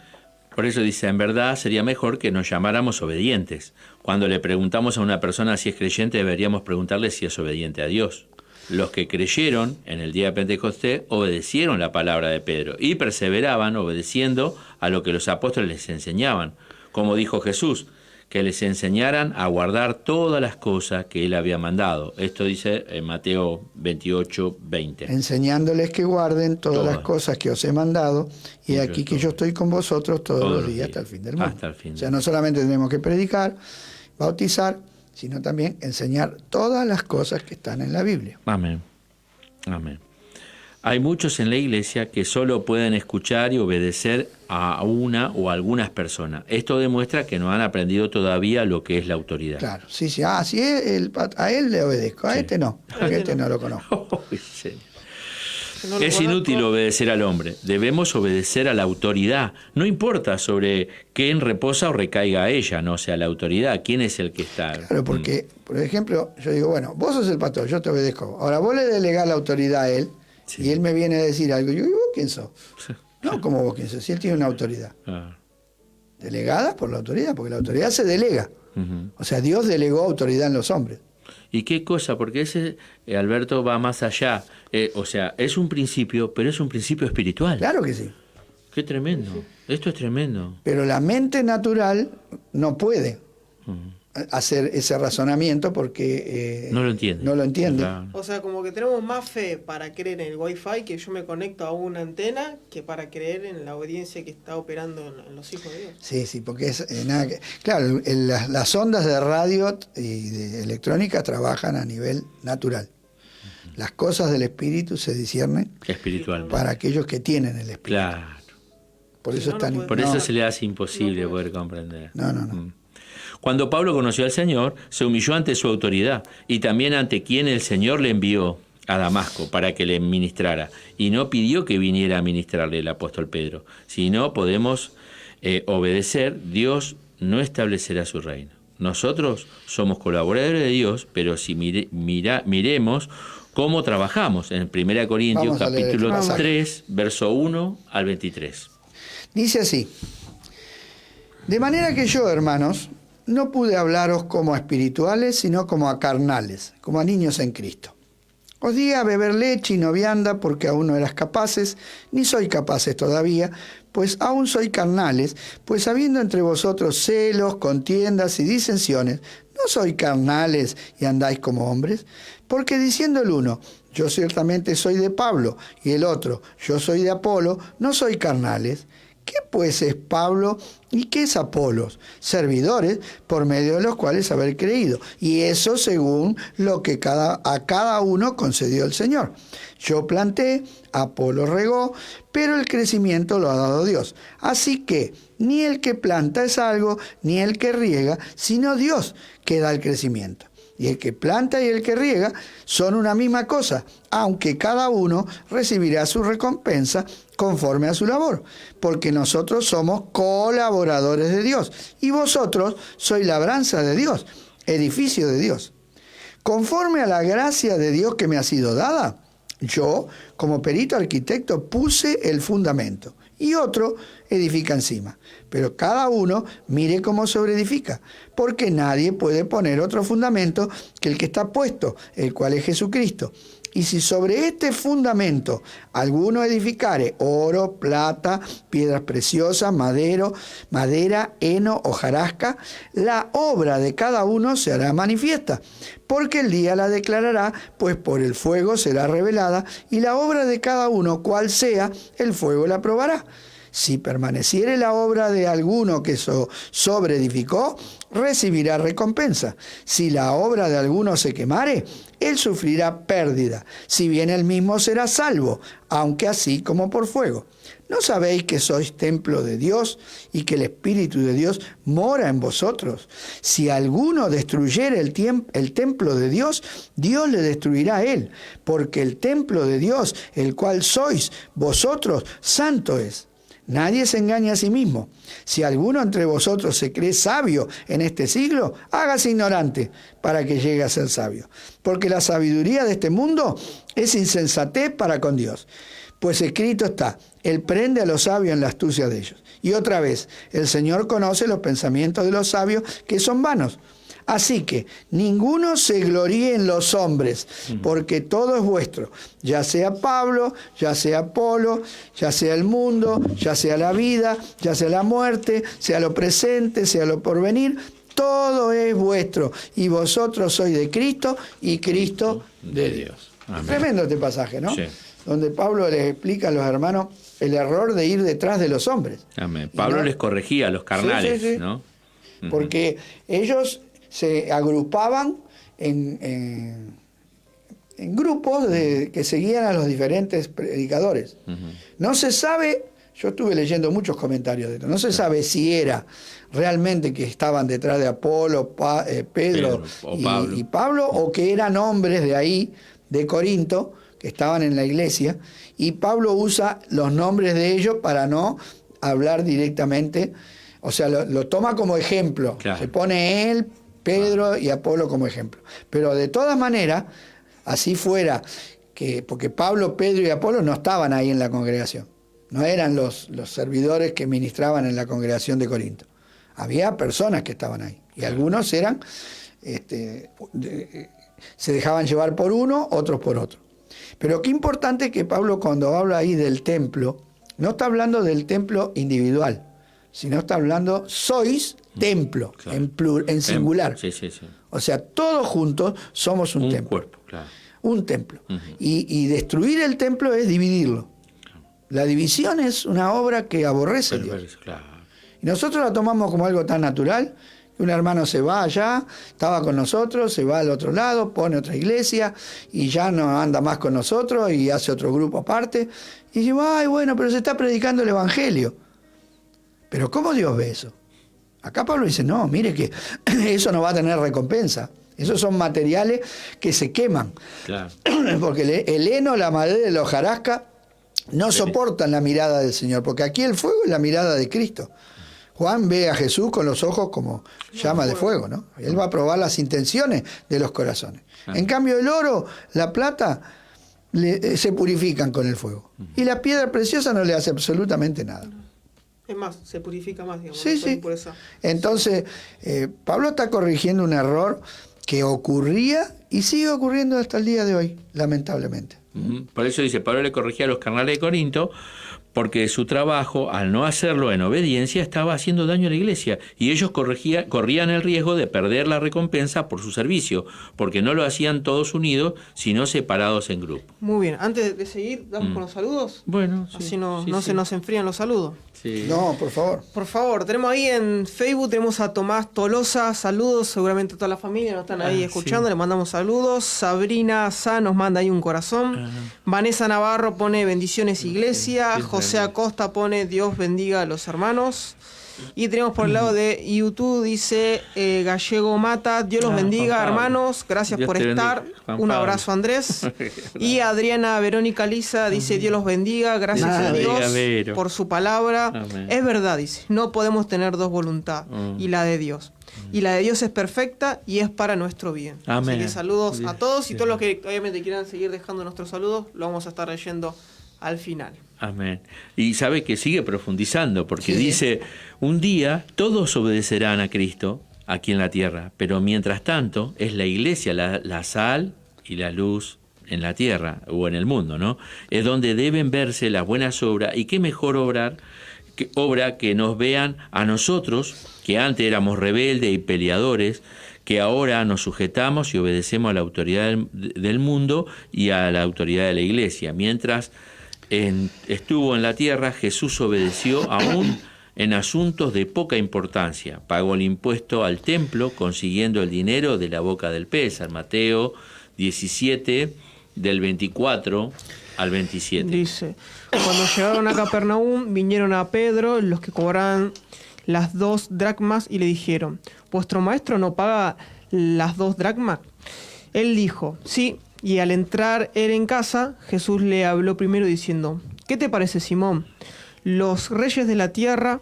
Por eso dice, en verdad sería mejor que nos llamáramos obedientes. Cuando le preguntamos a una persona si es creyente, deberíamos preguntarle si es obediente a Dios. Los que creyeron en el día de Pentecostés obedecieron la palabra de Pedro y perseveraban obedeciendo a lo que los apóstoles les enseñaban. Como dijo Jesús, que les enseñaran a guardar todas las cosas que él había mandado. Esto dice en Mateo 28, 20. Enseñándoles que guarden todas las cosas que os he mandado, y aquí que yo estoy con vosotros todos los días hasta el fin del mundo. Hasta el fin. O sea, no solamente tenemos que predicar, bautizar, sino también enseñar todas las cosas que están en la Biblia. Amén. Amén. Hay muchos en la iglesia que solo pueden escuchar y obedecer a una o a algunas personas. Esto demuestra que no han aprendido todavía lo que es la autoridad. Claro, sí. A él le obedezco, a este no, porque este no lo conozco. Es inútil obedecer al hombre. Debemos obedecer a la autoridad. No importa sobre quién reposa o recaiga a ella, no sea la autoridad. ¿Quién es el que está? Claro, porque, por ejemplo, yo digo, bueno, vos sos el pastor, yo te obedezco. Ahora vos le delegás la autoridad a él, sí, y él me viene a decir algo. Yo digo, ¿vos quién sos? No, ¿cómo vos quién sos? Si él tiene una autoridad. Delegada por la autoridad, porque la autoridad se delega. O sea, Dios delegó autoridad en los hombres. ¿Y qué cosa? Porque ese, Alberto, va más allá. O sea, es un principio, pero es un principio espiritual. Claro que sí. Qué tremendo. Esto es tremendo. Pero la mente natural no puede hacer ese razonamiento porque no lo entiende. No lo entiende. Claro. O sea, como que tenemos más fe para creer en el Wi-Fi, que yo me conecto a una antena, que para creer en la obediencia que está operando en los hijos de Dios. Sí, porque es nada que... Claro, las ondas de radio y de electrónica trabajan a nivel natural. Las cosas del espíritu se disciernen espiritualmente para aquellos que tienen el espíritu. Claro. Por eso Por eso se le hace imposible poder comprender. No. Cuando Pablo conoció al Señor, se humilló ante su autoridad y también ante quien el Señor le envió a Damasco para que le ministrara. Y no pidió que viniera a ministrarle el apóstol Pedro. Si no podemos obedecer, Dios no establecerá su reino. Nosotros somos colaboradores de Dios, pero si miremos cómo trabajamos en 1 Corintios capítulo 3, verso 1 al 23. Dice así: de manera que yo, hermanos, no pude hablaros como a espirituales, sino como a carnales, como a niños en Cristo. Os di a beber leche y no vianda porque aún no eras capaces, ni sois capaces todavía, pues aún sois carnales, pues habiendo entre vosotros celos, contiendas y disensiones, ¿no sois carnales y andáis como hombres? Porque diciendo el uno, yo ciertamente soy de Pablo, y el otro, yo soy de Apolo, ¿no sois carnales? ¿Qué pues es Pablo y qué es Apolos? Servidores por medio de los cuales haber creído, y eso según lo que a cada uno concedió el Señor. Yo planté, Apolo regó, pero el crecimiento lo ha dado Dios. Así que ni el que planta es algo, ni el que riega, sino Dios que da el crecimiento. Y el que planta y el que riega son una misma cosa, aunque cada uno recibirá su recompensa conforme a su labor, porque nosotros somos colaboradores de Dios, y vosotros sois labranza de Dios, edificio de Dios. Conforme a la gracia de Dios que me ha sido dada, yo, como perito arquitecto, puse el fundamento, y otro edifica encima. Pero cada uno mire cómo sobreedifica, porque nadie puede poner otro fundamento que el que está puesto, el cual es Jesucristo. Y si sobre este fundamento alguno edificare oro, plata, piedras preciosas, madera, heno, hojarasca, la obra de cada uno se hará manifiesta, porque el día la declarará, pues por el fuego será revelada, y la obra de cada uno, cual sea, el fuego la probará. Si permaneciere la obra de alguno que sobreedificó, recibirá recompensa. Si la obra de alguno se quemare, él sufrirá pérdida, si bien él mismo será salvo, aunque así como por fuego. ¿No sabéis que sois templo de Dios y que el Espíritu de Dios mora en vosotros? Si alguno destruyere el templo de Dios, Dios le destruirá a él, porque el templo de Dios, el cual sois vosotros, santo es. Nadie se engaña a sí mismo. Si alguno entre vosotros se cree sabio en este siglo, hágase ignorante para que llegue a ser sabio. Porque la sabiduría de este mundo es insensatez para con Dios. Pues escrito está, Él prende a los sabios en la astucia de ellos. Y otra vez, el Señor conoce los pensamientos de los sabios que son vanos. Así que ninguno se gloríe en los hombres, porque todo es vuestro, ya sea Pablo, ya sea Apolo, ya sea el mundo, ya sea la vida, ya sea la muerte, sea lo presente, sea lo porvenir, todo es vuestro, y vosotros sois de Cristo y Cristo de Dios. Amén. Tremendo este pasaje, ¿no? Sí. Donde Pablo les explica a los hermanos el error de ir detrás de los hombres. Amén. Pablo les corregía a los carnales, sí. ¿no? Porque ellos se agrupaban en grupos que seguían a los diferentes predicadores. No se sabe, yo estuve leyendo muchos comentarios de esto, no se sabe si era realmente que estaban detrás de Apolo, Pedro y Pablo, o que eran hombres de ahí, de Corinto, que estaban en la iglesia, y Pablo usa los nombres de ellos para no hablar directamente, o sea, lo toma como ejemplo, claro. Se pone él, Pedro y Apolo como ejemplo. Pero de todas maneras, así fuera, porque Pablo, Pedro y Apolo no estaban ahí en la congregación. No eran los servidores que ministraban en la congregación de Corinto. Había personas que estaban ahí. Y algunos eran, se dejaban llevar por uno, otros por otro. Pero qué importante que Pablo, cuando habla ahí del templo, no está hablando del templo individual, sino está hablando, sois templo, claro. en singular. Sí. O sea, todos juntos somos un templo. Cuerpo, claro. Un templo. Y destruir el templo es dividirlo. La división es una obra que aborrece a Dios. Claro. Y nosotros la tomamos como algo tan natural, que un hermano se va allá, estaba con nosotros, se va al otro lado, pone otra iglesia, y ya no anda más con nosotros, y hace otro grupo aparte. Y decimos, ay, bueno, pero se está predicando el Evangelio. Pero ¿cómo Dios ve eso? Acá Pablo dice, no, mire que eso no va a tener recompensa. Esos son materiales que se queman. Claro. Porque el heno, la madera y la hojarasca no soportan la mirada del Señor, porque aquí el fuego es la mirada de Cristo. Juan ve a Jesús con los ojos como llama de fuego, ¿no? Él va a probar las intenciones de los corazones. En cambio el oro, la plata, se purifican con el fuego. Y la piedra preciosa no le hace absolutamente nada. Es más, se purifica más, digamos. Sí. Entonces, Pablo está corrigiendo un error que ocurría y sigue ocurriendo hasta el día de hoy, lamentablemente. Por eso dice, Pablo le corregía a los carnales de Corinto, porque su trabajo, al no hacerlo en obediencia, estaba haciendo daño a la iglesia, y ellos corrían el riesgo de perder la recompensa por su servicio, porque no lo hacían todos unidos, sino separados en grupo. Muy bien, antes de seguir, ¿damos con los saludos? Bueno, sí, así no se nos enfrían los saludos. Sí. No, por favor. Por favor, tenemos ahí en Facebook, tenemos a Tomás Tolosa, saludos, seguramente toda la familia nos están ahí escuchando, le mandamos saludos. Sabrina Sá nos manda ahí un corazón. Vanessa Navarro pone bendiciones iglesia. José Acosta pone Dios bendiga a los hermanos. Y tenemos por el lado de YouTube, dice Gallego Mata, Dios los bendiga, hermanos, gracias Dios por te estar. bendiga. Un abrazo, Andrés. Y Adriana Verónica Lisa dice Dios los bendiga, gracias a Dios por su palabra. Amén. Es verdad, dice, no podemos tener dos voluntades, y la de Dios. Y la de Dios es perfecta y es para nuestro bien. Amén. Así que saludos a todos y todos los que obviamente quieran seguir dejando nuestros saludos, lo vamos a estar leyendo al final. Amén. Y sabe que sigue profundizando, porque Sí. dice, un día todos obedecerán a Cristo aquí en la tierra, pero mientras tanto es la iglesia la sal y la luz en la tierra o en el mundo, ¿no? Es donde deben verse las buenas obras, y qué mejor obra que nos vean a nosotros, que antes éramos rebeldes y peleadores, que ahora nos sujetamos y obedecemos a la autoridad del mundo y a la autoridad de la iglesia. Mientras estuvo en la tierra, Jesús obedeció aún en asuntos de poca importancia. Pagó el impuesto al templo consiguiendo el dinero de la boca del pez. San Mateo 17, del 24 al 27. Dice, cuando llegaron a Capernaum, vinieron a Pedro los que cobraban las 2 dracmas y le dijeron, ¿vuestro maestro no paga las 2 dracmas? Él dijo, sí. Y al entrar él en casa, Jesús le habló primero diciendo, ¿qué te parece, Simón? Los reyes de la tierra,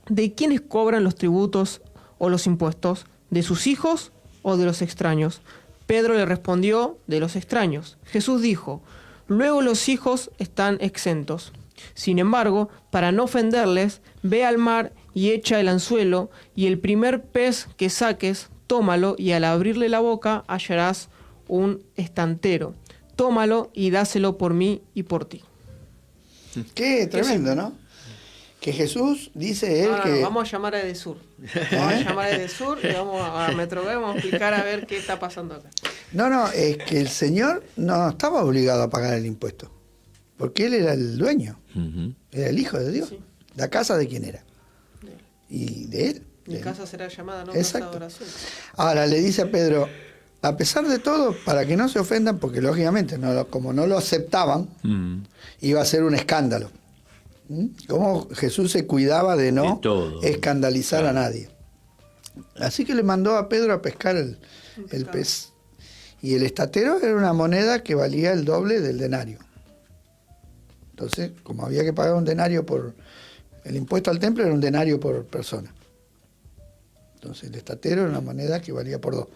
¿de quiénes cobran los tributos o los impuestos? ¿De sus hijos o de los extraños? Pedro le respondió, de los extraños. Jesús dijo, luego los hijos están exentos. Sin embargo, para no ofenderles, ve al mar y echa el anzuelo, y el primer pez que saques, tómalo, y al abrirle la boca hallarás un estantero. Tómalo y dáselo por mí y por ti. Qué tremendo, ¿no? Que Jesús dice él que... Vamos a llamar a Edesur. Vamos a llamar a Edesur y vamos a Metrové, vamos a explicar a ver qué está pasando acá. No, es que el Señor no estaba obligado a pagar el impuesto, porque Él era el dueño, era el Hijo de Dios. Sí. ¿La casa de quién era? Y de Él. Mi casa será llamada, ¿no? Exacto. Casa de oración. Ahora le dice a Pedro, a pesar de todo, para que no se ofendan, porque lógicamente como no lo aceptaban, iba a ser un escándalo. Cómo Jesús se cuidaba de no escandalizar a nadie. Así que le mandó a Pedro a pescar el pez. Y el estatero era una moneda que valía el doble del denario. Entonces, como había que pagar un denario por... El impuesto al templo era un denario por persona. Entonces el estatero era una moneda que valía por 2.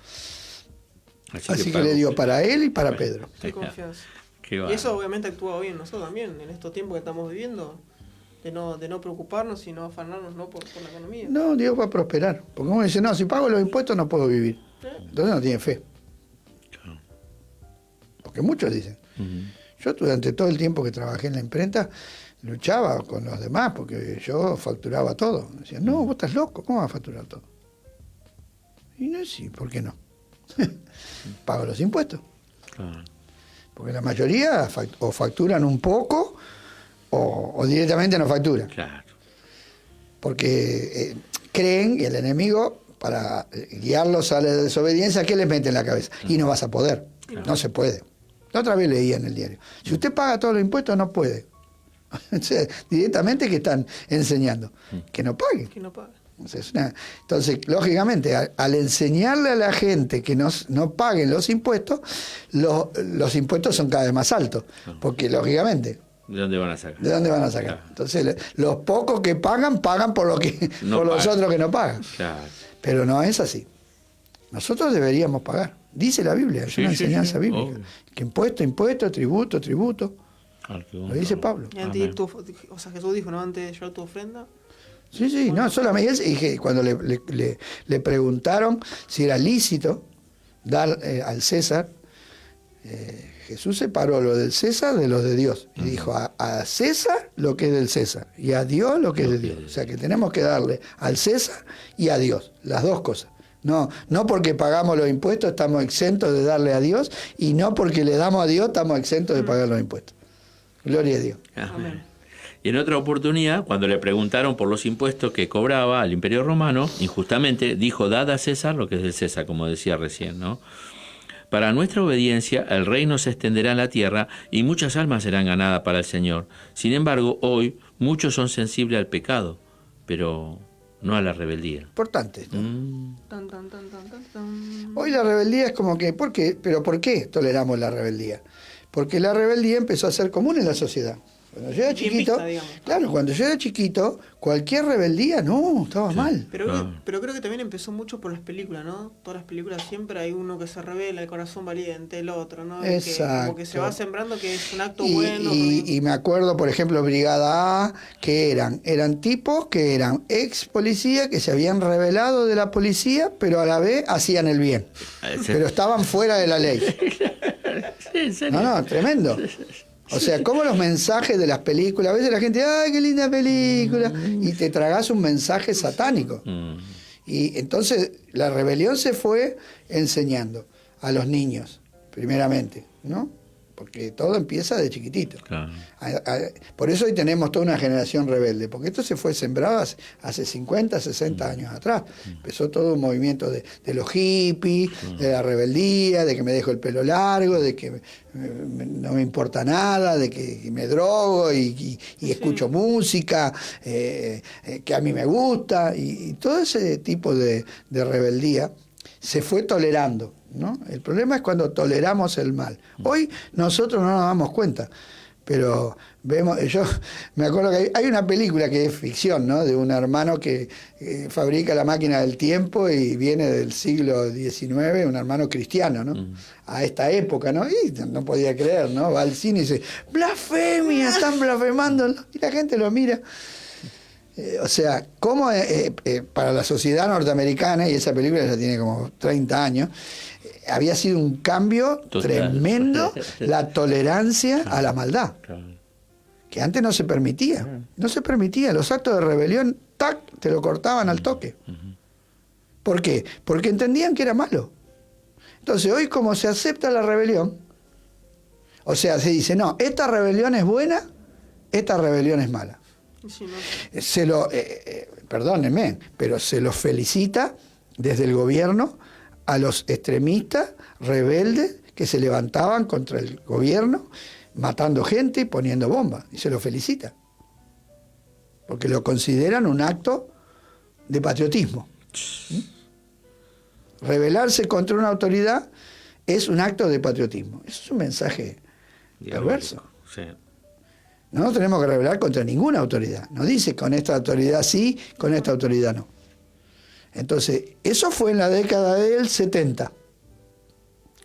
Así que le dio para él y para Pedro. Qué confianza. Y eso obviamente actúa hoy en nosotros también, en estos tiempos que estamos viviendo, de no preocuparnos y no afanarnos por la economía. No, Dios va a prosperar. Porque uno dice, no, si pago los impuestos no puedo vivir. Entonces no tiene fe. Porque muchos dicen. Yo durante todo el tiempo que trabajé en la imprenta luchaba con los demás porque yo facturaba todo. Decían, no, vos estás loco, ¿cómo vas a facturar todo? Y no, sí, ¿por qué no? Pago los impuestos. Claro. Porque la mayoría o facturan un poco o directamente no facturan. Claro. Porque creen, y el enemigo, para guiarlos a la desobediencia, ¿qué les mete en la cabeza? Y no vas a poder. Claro. No se puede. La otra vez leía en el diario. Si usted paga todos los impuestos, no puede. O sea, directamente que están enseñando. Que no pague. Que no pague. Entonces, lógicamente, al enseñarle a la gente que no paguen los impuestos, los impuestos son cada vez más altos. Porque, lógicamente... ¿De dónde van a sacar? ¿De dónde van a sacar? Claro. Entonces, los pocos que pagan por lo que por los otros que no pagan. Claro. Pero no es así. Nosotros deberíamos pagar. Dice la Biblia, es una enseñanza bíblica. Obvio. Que impuesto, tributo. Lo dice Pablo. Y antes Jesús dijo, ¿no? Antes de llevar tu ofrenda. Sí, no, solamente él, cuando le preguntaron si era lícito dar al César, Jesús separó lo del César de lo de Dios. Y dijo, a César lo que es del César, y a Dios lo que es de Dios. O sea que tenemos que darle al César y a Dios, las dos cosas. No porque pagamos los impuestos estamos exentos de darle a Dios, y no porque le damos a Dios estamos exentos de pagar los impuestos. Gloria a Dios. Amén. Y en otra oportunidad, cuando le preguntaron por los impuestos que cobraba al Imperio Romano, injustamente dijo, dad a César lo que es del César, como decía recién, ¿no? Para nuestra obediencia, el reino se extenderá en la tierra y muchas almas serán ganadas para el Señor. Sin embargo, hoy muchos son sensibles al pecado, pero no a la rebeldía. Importante esto. Tan, tan, tan, tan, tan, tan. Hoy la rebeldía es como que, ¿por qué? ¿Pero por qué toleramos la rebeldía? Porque la rebeldía empezó a ser común en la sociedad. Cuando yo era Bien chiquito, vista, digamos. claro, cuando yo era chiquito, cualquier rebeldía, no, estaba mal. Pero, Claro. pero creo que también empezó mucho por las películas, ¿no? Todas las películas siempre hay uno que se revela, el corazón valiente, el otro, ¿no? Y que como que se Exacto. va sembrando que es un acto Y, bueno. y me acuerdo, por ejemplo, Brigada A, que eran tipos que eran ex policía, que se habían rebelado de la policía, pero a la vez hacían el bien. Pero estaban fuera de la ley. ¿En serio? No, tremendo. O sea, como los mensajes de las películas, a veces la gente, ¡ay, qué linda película! Y te tragás un mensaje satánico. Y entonces la rebelión se fue enseñando a los niños, primeramente, ¿no? Porque todo empieza de chiquitito. Claro. Por eso hoy tenemos toda una generación rebelde, porque esto se fue sembrado hace 50, 60 años atrás. Empezó todo un movimiento de los hippies, de la rebeldía, de que me dejo el pelo largo, de que no me importa nada, de que me drogo y escucho música, que a mí me gusta, y todo ese tipo de rebeldía se fue tolerando, ¿no? El problema es cuando toleramos el mal. Hoy nosotros no nos damos cuenta, pero vemos, yo me acuerdo que hay una película que es ficción, ¿no? De un hermano que fabrica la máquina del tiempo y viene del siglo XIX, un hermano cristiano, ¿no? A esta época, ¿no? Y no podía creer, ¿no? Va al cine y dice, ¡blasfemia! Están blasfemando, y la gente lo mira. O sea, cómo para la sociedad norteamericana, y esa película ya tiene como 30 años, había sido un cambio Total. tremendo la tolerancia a la maldad, Claro. que antes no se permitía. No se permitía. Los actos de rebelión, ¡tac!, te lo cortaban al toque. ¿Por qué? Porque entendían que era malo. Entonces, hoy como se acepta la rebelión, o sea, se dice, no, esta rebelión es buena, esta rebelión es mala. Sí, ¿no? Se lo, perdónenme, pero se los felicita desde el gobierno a los extremistas rebeldes que se levantaban contra el gobierno, matando gente y poniendo bombas, y se los felicita, porque lo consideran un acto de patriotismo. Rebelarse contra una autoridad es un acto de patriotismo. Eso es un mensaje perverso. Sí. No nos tenemos que rebelar contra ninguna autoridad. No dice con esta autoridad sí, con esta autoridad no. Entonces, eso fue en la década del 70.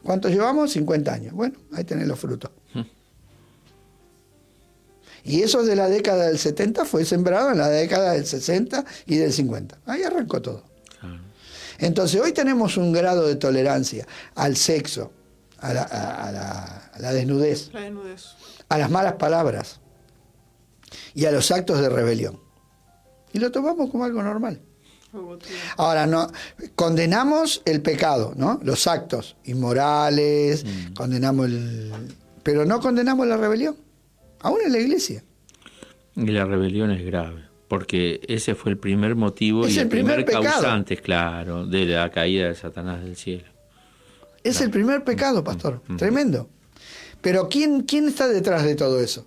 ¿Cuántos llevamos? 50 años. Bueno, ahí tenés los frutos. Y eso de la década del 70 fue sembrado en la década del 60 y del 50. Ahí arrancó todo. Entonces, hoy tenemos un grado de tolerancia al sexo, a la desnudez, La desnudez. a las malas palabras y a los actos de rebelión. Y lo tomamos como algo normal. Ahora, no condenamos el pecado, ¿no? Los actos inmorales, condenamos pero no condenamos la rebelión, aún en la iglesia. Y la rebelión es grave, porque ese fue el primer motivo Es y el el primer primer pecado. causante, claro, de la caída de Satanás del cielo. Es el primer pecado, pastor, tremendo. Pero ¿quién está detrás de todo eso?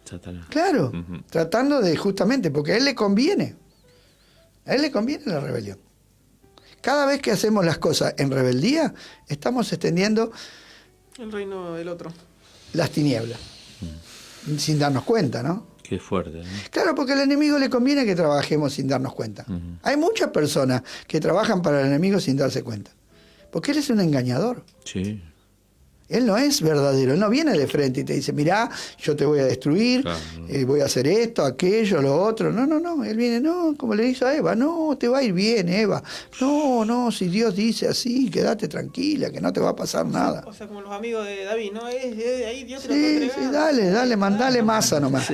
Satanás. Claro, tratando de justamente, porque a él le conviene. A él le conviene la rebelión. Cada vez que hacemos las cosas en rebeldía, estamos extendiendo El reino del otro. las tinieblas. Sin darnos cuenta, ¿no? Qué fuerte, ¿no? Claro, porque al enemigo le conviene que trabajemos sin darnos cuenta. Hay muchas personas que trabajan para el enemigo sin darse cuenta. Porque él es un engañador. Sí. Él no es verdadero, él no viene de frente y te dice, mirá, yo te voy a destruir, Claro. voy a hacer esto, aquello, lo otro. No, él viene, no, como le hizo a Eva, no, te va a ir bien, Eva. No, si Dios dice así, quédate tranquila, que no te va a pasar nada. O sea, como los amigos de David, ¿no? Ahí Dios te lo Sí, puede sí, entregar. dale, mandale masa nomás.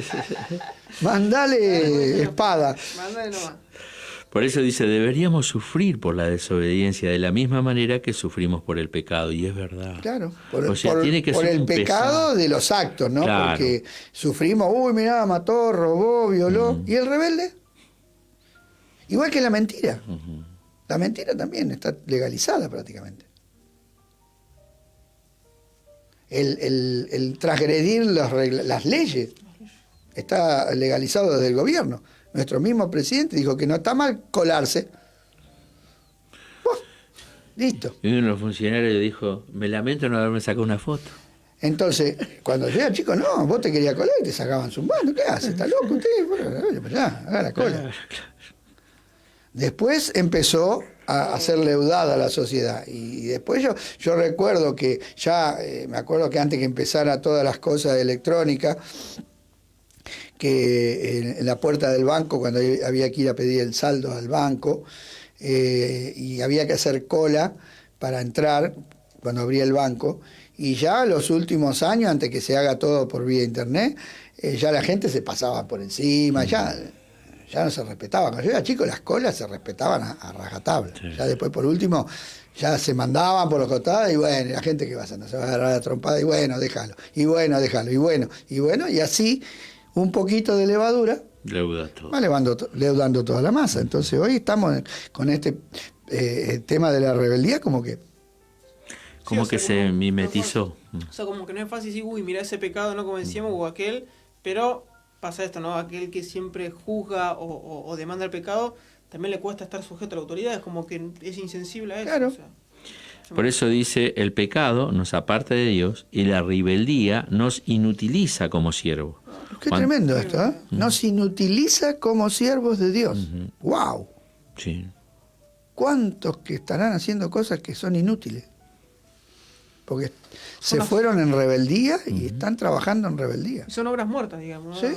Mandale espada. Mándale nomás. Por eso dice, deberíamos sufrir por la desobediencia de la misma manera que sufrimos por el pecado, y es verdad. Claro, O sea, tiene que por ser el un pecado pesar. de los actos, ¿no? Claro. Porque sufrimos, uy, mirá, mató, robó, violó. ¿Y el rebelde? Igual que la mentira. La mentira también está legalizada prácticamente. el transgredir las leyes. Está legalizado desde el gobierno. Nuestro mismo presidente dijo que no está mal colarse. Listo. Y uno de los funcionarios dijo, me lamento no haberme sacado una foto. Entonces, cuando yo era chico, no, vos te querías colar y te sacaban zumbando. ¿Qué haces? ¿Está loco usted? Bueno, para allá, haga la cola. Después empezó a ser leudada la sociedad. Y después yo recuerdo que ya, me acuerdo que antes que empezara todas las cosas electrónicas, que en la puerta del banco, cuando había que ir a pedir el saldo al banco, y había que hacer cola para entrar cuando abría el banco, y ya los últimos años, antes que se haga todo por vía internet, ya la gente se pasaba por encima, ya no se respetaba. Cuando yo era chico, las colas se respetaban a rajatabla. Sí. Ya después, por último, ya se mandaban por los costados, y bueno, la gente que va a hacer, no se va a agarrar la trompada, y bueno, déjalo, y bueno, déjalo, y bueno, y así, un poquito de levadura va leudando toda la masa. Entonces hoy estamos con este tema de la rebeldía como que se mimetizó. O sea, como que no es fácil decir, uy, mira ese pecado, ¿no? Como decíamos, o aquel, pero pasa esto, ¿no? Aquel que siempre juzga o demanda el pecado, también le cuesta estar sujeto a la autoridad, es como que es insensible a eso. Claro. O sea, por eso dice, el pecado nos aparta de Dios y la rebeldía nos inutiliza como siervos. Qué tremendo esto, ¿eh? Nos inutiliza como siervos de Dios. ¡Wow! Sí. ¿Cuántos que estarán haciendo cosas que son inútiles? Porque se fueron en rebeldía y están trabajando en rebeldía. Son obras muertas, digamos, ¿no? ¿Sí?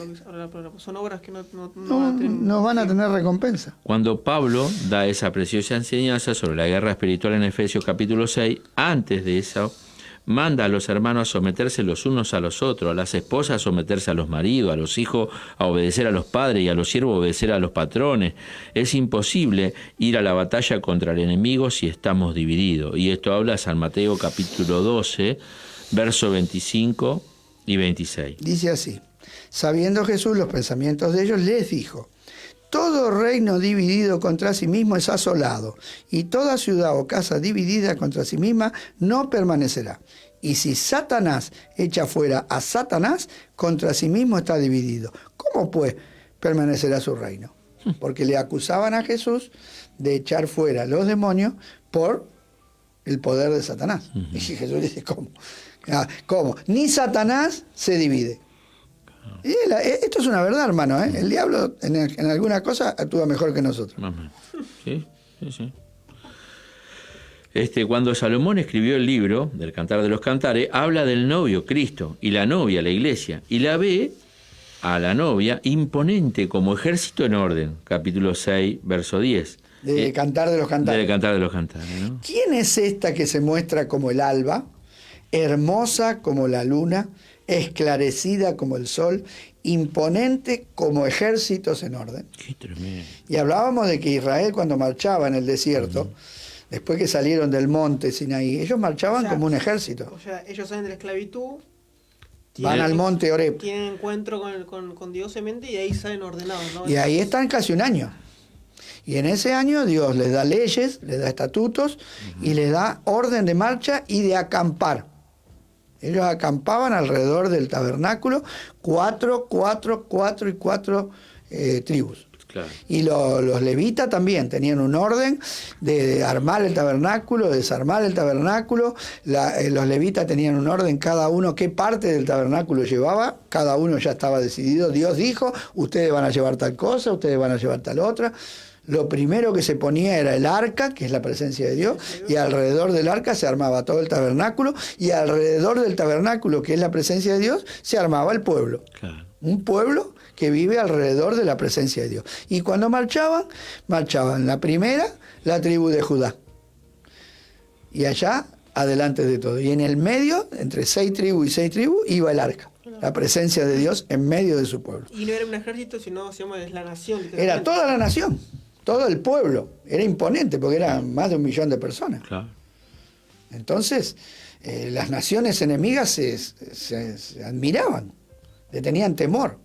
Son obras que no van a tener recompensa. Cuando Pablo da esa preciosa enseñanza sobre la guerra espiritual en Efesios capítulo 6, antes de eso, manda a los hermanos a someterse los unos a los otros, a las esposas a someterse a los maridos, a los hijos a obedecer a los padres y a los siervos a obedecer a los patrones. Es imposible ir a la batalla contra el enemigo si estamos divididos. Y esto habla San Mateo capítulo 12, versos 25 y 26. Dice así, sabiendo Jesús los pensamientos de ellos, les dijo, todo reino dividido contra sí mismo es asolado, y toda ciudad o casa dividida contra sí misma no permanecerá. Y si Satanás echa fuera a Satanás, contra sí mismo está dividido. ¿Cómo pues permanecerá su reino? Porque le acusaban a Jesús de echar fuera a los demonios por el poder de Satanás. Y Jesús dice, ¿cómo? ¿Cómo? Ni Satanás se divide. Y esto es una verdad, hermano, ¿eh? El diablo en alguna cosa actúa mejor que nosotros. Sí. Cuando Salomón escribió el libro del Cantar de los Cantares, habla del novio, Cristo, y la novia, la iglesia, y la ve a la novia imponente como ejército en orden, capítulo 6, verso 10. De Cantar de los Cantares. Del Cantar de los Cantares, ¿no? ¿Quién es esta que se muestra como el alba, hermosa como la luna, esclarecida como el sol, imponente como ejércitos en orden? Qué tremendo. Y hablábamos de que Israel, cuando marchaba en el desierto, después que salieron del monte Sinaí, ellos marchaban como un ejército. O sea, ellos salen de la esclavitud, van al monte Oreb, tienen encuentro con Dios en mente y ahí salen ordenados, ¿no? Y ahí están casi un año. Y en ese año Dios les da leyes, les da estatutos y les da orden de marcha y de acampar. Ellos acampaban alrededor del tabernáculo, 4 tribus. Claro. Y los levitas también tenían un orden de armar el tabernáculo, de desarmar el tabernáculo. Los levitas tenían un orden, cada uno qué parte del tabernáculo llevaba, cada uno ya estaba decidido. Dios dijo, ustedes van a llevar tal cosa, ustedes van a llevar tal otra. Lo primero que se ponía era el arca, que es la presencia de Dios, y alrededor del arca se armaba todo el tabernáculo, y alrededor del tabernáculo, que es la presencia de Dios, se armaba el pueblo. Claro. Un pueblo que vive alrededor de la presencia de Dios. Y cuando marchaban la primera, la tribu de Judá. Y allá, adelante de todo. Y en el medio, entre 6 tribus y 6 tribus, iba el arca. La presencia de Dios en medio de su pueblo. Y no era un ejército, sino se llama la nación. Era toda la nación, todo el pueblo. Era imponente porque eran más de 1 millón de personas. Claro. Entonces, las naciones enemigas se admiraban, le tenían temor,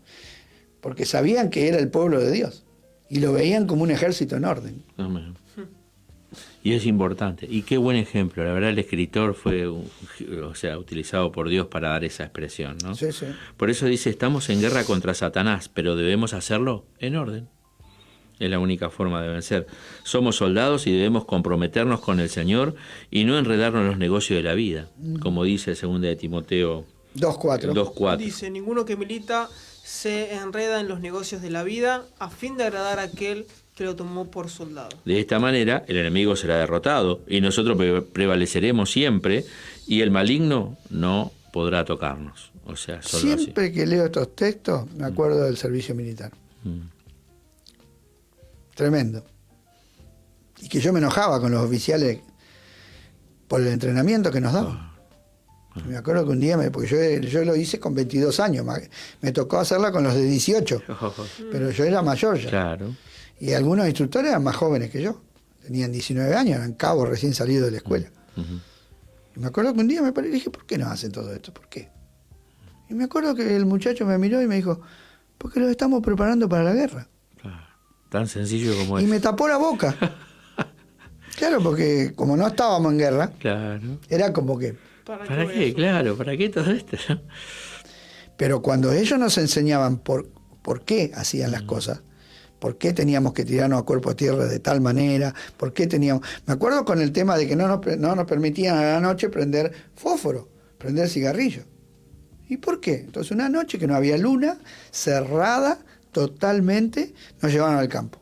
porque sabían que era el pueblo de Dios y lo veían como un ejército en orden. Amén. Y es importante. Y qué buen ejemplo. La verdad, el escritor fue, utilizado por Dios para dar esa expresión, ¿no? Sí, sí. Por eso dice, estamos en guerra contra Satanás, pero debemos hacerlo en orden. Es la única forma de vencer. Somos soldados y debemos comprometernos con el Señor y no enredarnos en los negocios de la vida, como dice 2 de Timoteo 2:4. Dice, ninguno que milita se enreda en los negocios de la vida a fin de agradar a aquel que lo tomó por soldado. De esta manera el enemigo será derrotado y nosotros prevaleceremos siempre y el maligno no podrá tocarnos. O sea, solo siempre así. Que leo estos textos me acuerdo del servicio militar. Tremendo. Y que yo me enojaba con los oficiales por el entrenamiento que nos daban. Me acuerdo que un día, porque yo lo hice con 22 años, me tocó hacerla con los de 18, pero yo era mayor ya. Claro. Y algunos instructores eran más jóvenes que yo, tenían 19 años, eran cabos recién salidos de la escuela. Y me acuerdo que un día me paré y dije, ¿por qué no hacen todo esto? ¿Por qué? Y me acuerdo que el muchacho me miró y me dijo, porque los estamos preparando para la guerra. Tan sencillo como y es. Me tapó la boca. Claro, porque como no estábamos en guerra, claro. Era como que... ¿Para qué? Claro, ¿para qué todo esto? Pero cuando ellos nos enseñaban por qué hacían las cosas, por qué teníamos que tirarnos a cuerpo a tierra de tal manera, por qué teníamos... Me acuerdo con el tema de que no nos permitían a la noche prender fósforo, prender cigarrillo. ¿Y por qué? Entonces una noche que no había luna, cerrada totalmente, nos llevaron al campo.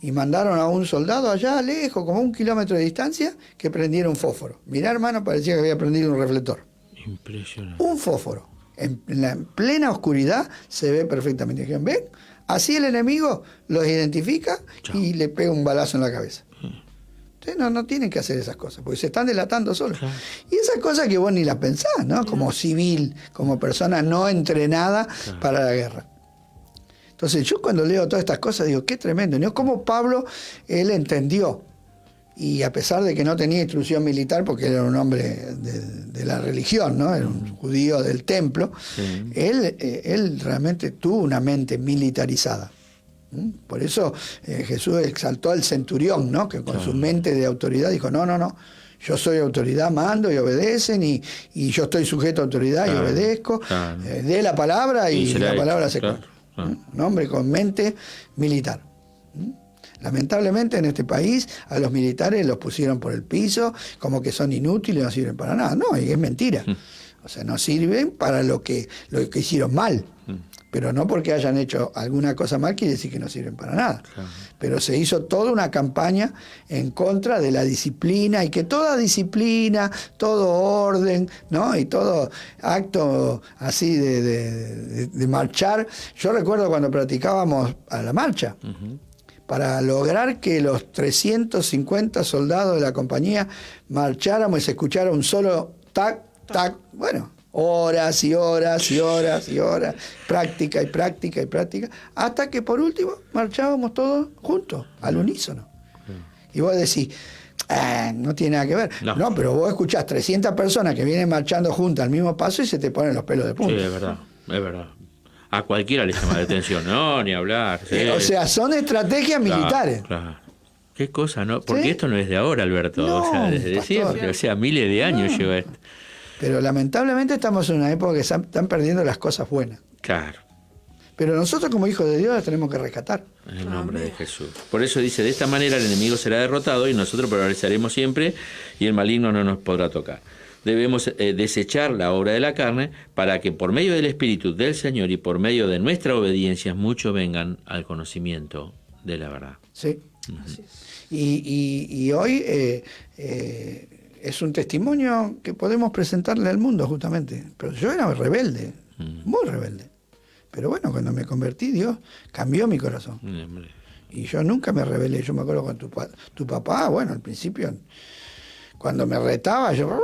Y mandaron a un soldado allá lejos, como 1 kilómetro de distancia, que prendiera un fósforo. Mirá, hermano, parecía que había prendido un reflector. Impresionante. Un fósforo. En plena oscuridad se ve perfectamente. Dijeron, ven, así el enemigo los identifica y le pega un balazo en la cabeza. Ustedes no tienen que hacer esas cosas, porque se están delatando solos. Claro. Y esas cosas que vos ni las pensás, ¿no? Como civil, como persona no entrenada para la guerra. Entonces yo cuando leo todas estas cosas digo, qué tremendo, ¿no? Como Pablo, él entendió, y a pesar de que no tenía instrucción militar, porque él era un hombre de la religión, ¿no? Era un judío del templo, él realmente tuvo una mente militarizada. Por eso Jesús exaltó al centurión, ¿no? Que con su mente de autoridad dijo, no, yo soy autoridad, mando y obedecen, y yo estoy sujeto a autoridad y obedezco, dé la palabra y la palabra se cumple. Un hombre con mente militar. Lamentablemente en este país a los militares los pusieron por el piso, como que son inútiles, no sirven para nada. No, y es mentira. O sea, no sirven para lo que hicieron mal. Pero no porque hayan hecho alguna cosa mal quiere decir que no sirven para nada. Pero se hizo toda una campaña en contra de la disciplina, y que toda disciplina, todo orden, ¿no? Y todo acto así de marchar. Yo recuerdo cuando practicábamos a la marcha, para lograr que los 350 soldados de la compañía marcháramos y se escuchara un solo tac, tac, bueno, horas y horas y horas y horas, práctica y práctica y práctica, hasta que por último marchábamos todos juntos, al unísono. Y vos decís, no tiene nada que ver. No, pero vos escuchás 300 personas que vienen marchando juntas al mismo paso y se te ponen los pelos de punta. Sí, es verdad. A cualquiera le llama la atención, no, ni hablar. Sí. O sea, son estrategias militares. Claro. Qué cosa, ¿no? Porque esto no es de ahora, Alberto, no, o sea, desde siempre, o sea, miles de años lleva esto. Pero lamentablemente estamos en una época que están perdiendo las cosas buenas. Claro. Pero nosotros como hijos de Dios las tenemos que rescatar. En el nombre de Jesús. Por eso dice, de esta manera el enemigo será derrotado y nosotros prevaleceremos siempre y el maligno no nos podrá tocar. Debemos desechar la obra de la carne para que por medio del Espíritu del Señor y por medio de nuestra obediencia muchos vengan al conocimiento de la verdad. Sí. Así es. Y hoy es un testimonio que podemos presentarle al mundo justamente. Pero yo era rebelde, muy rebelde. Pero bueno, cuando me convertí, Dios cambió mi corazón. Y yo nunca me rebelé. Yo me acuerdo con tu papá, bueno, al principio, cuando me retaba, yo...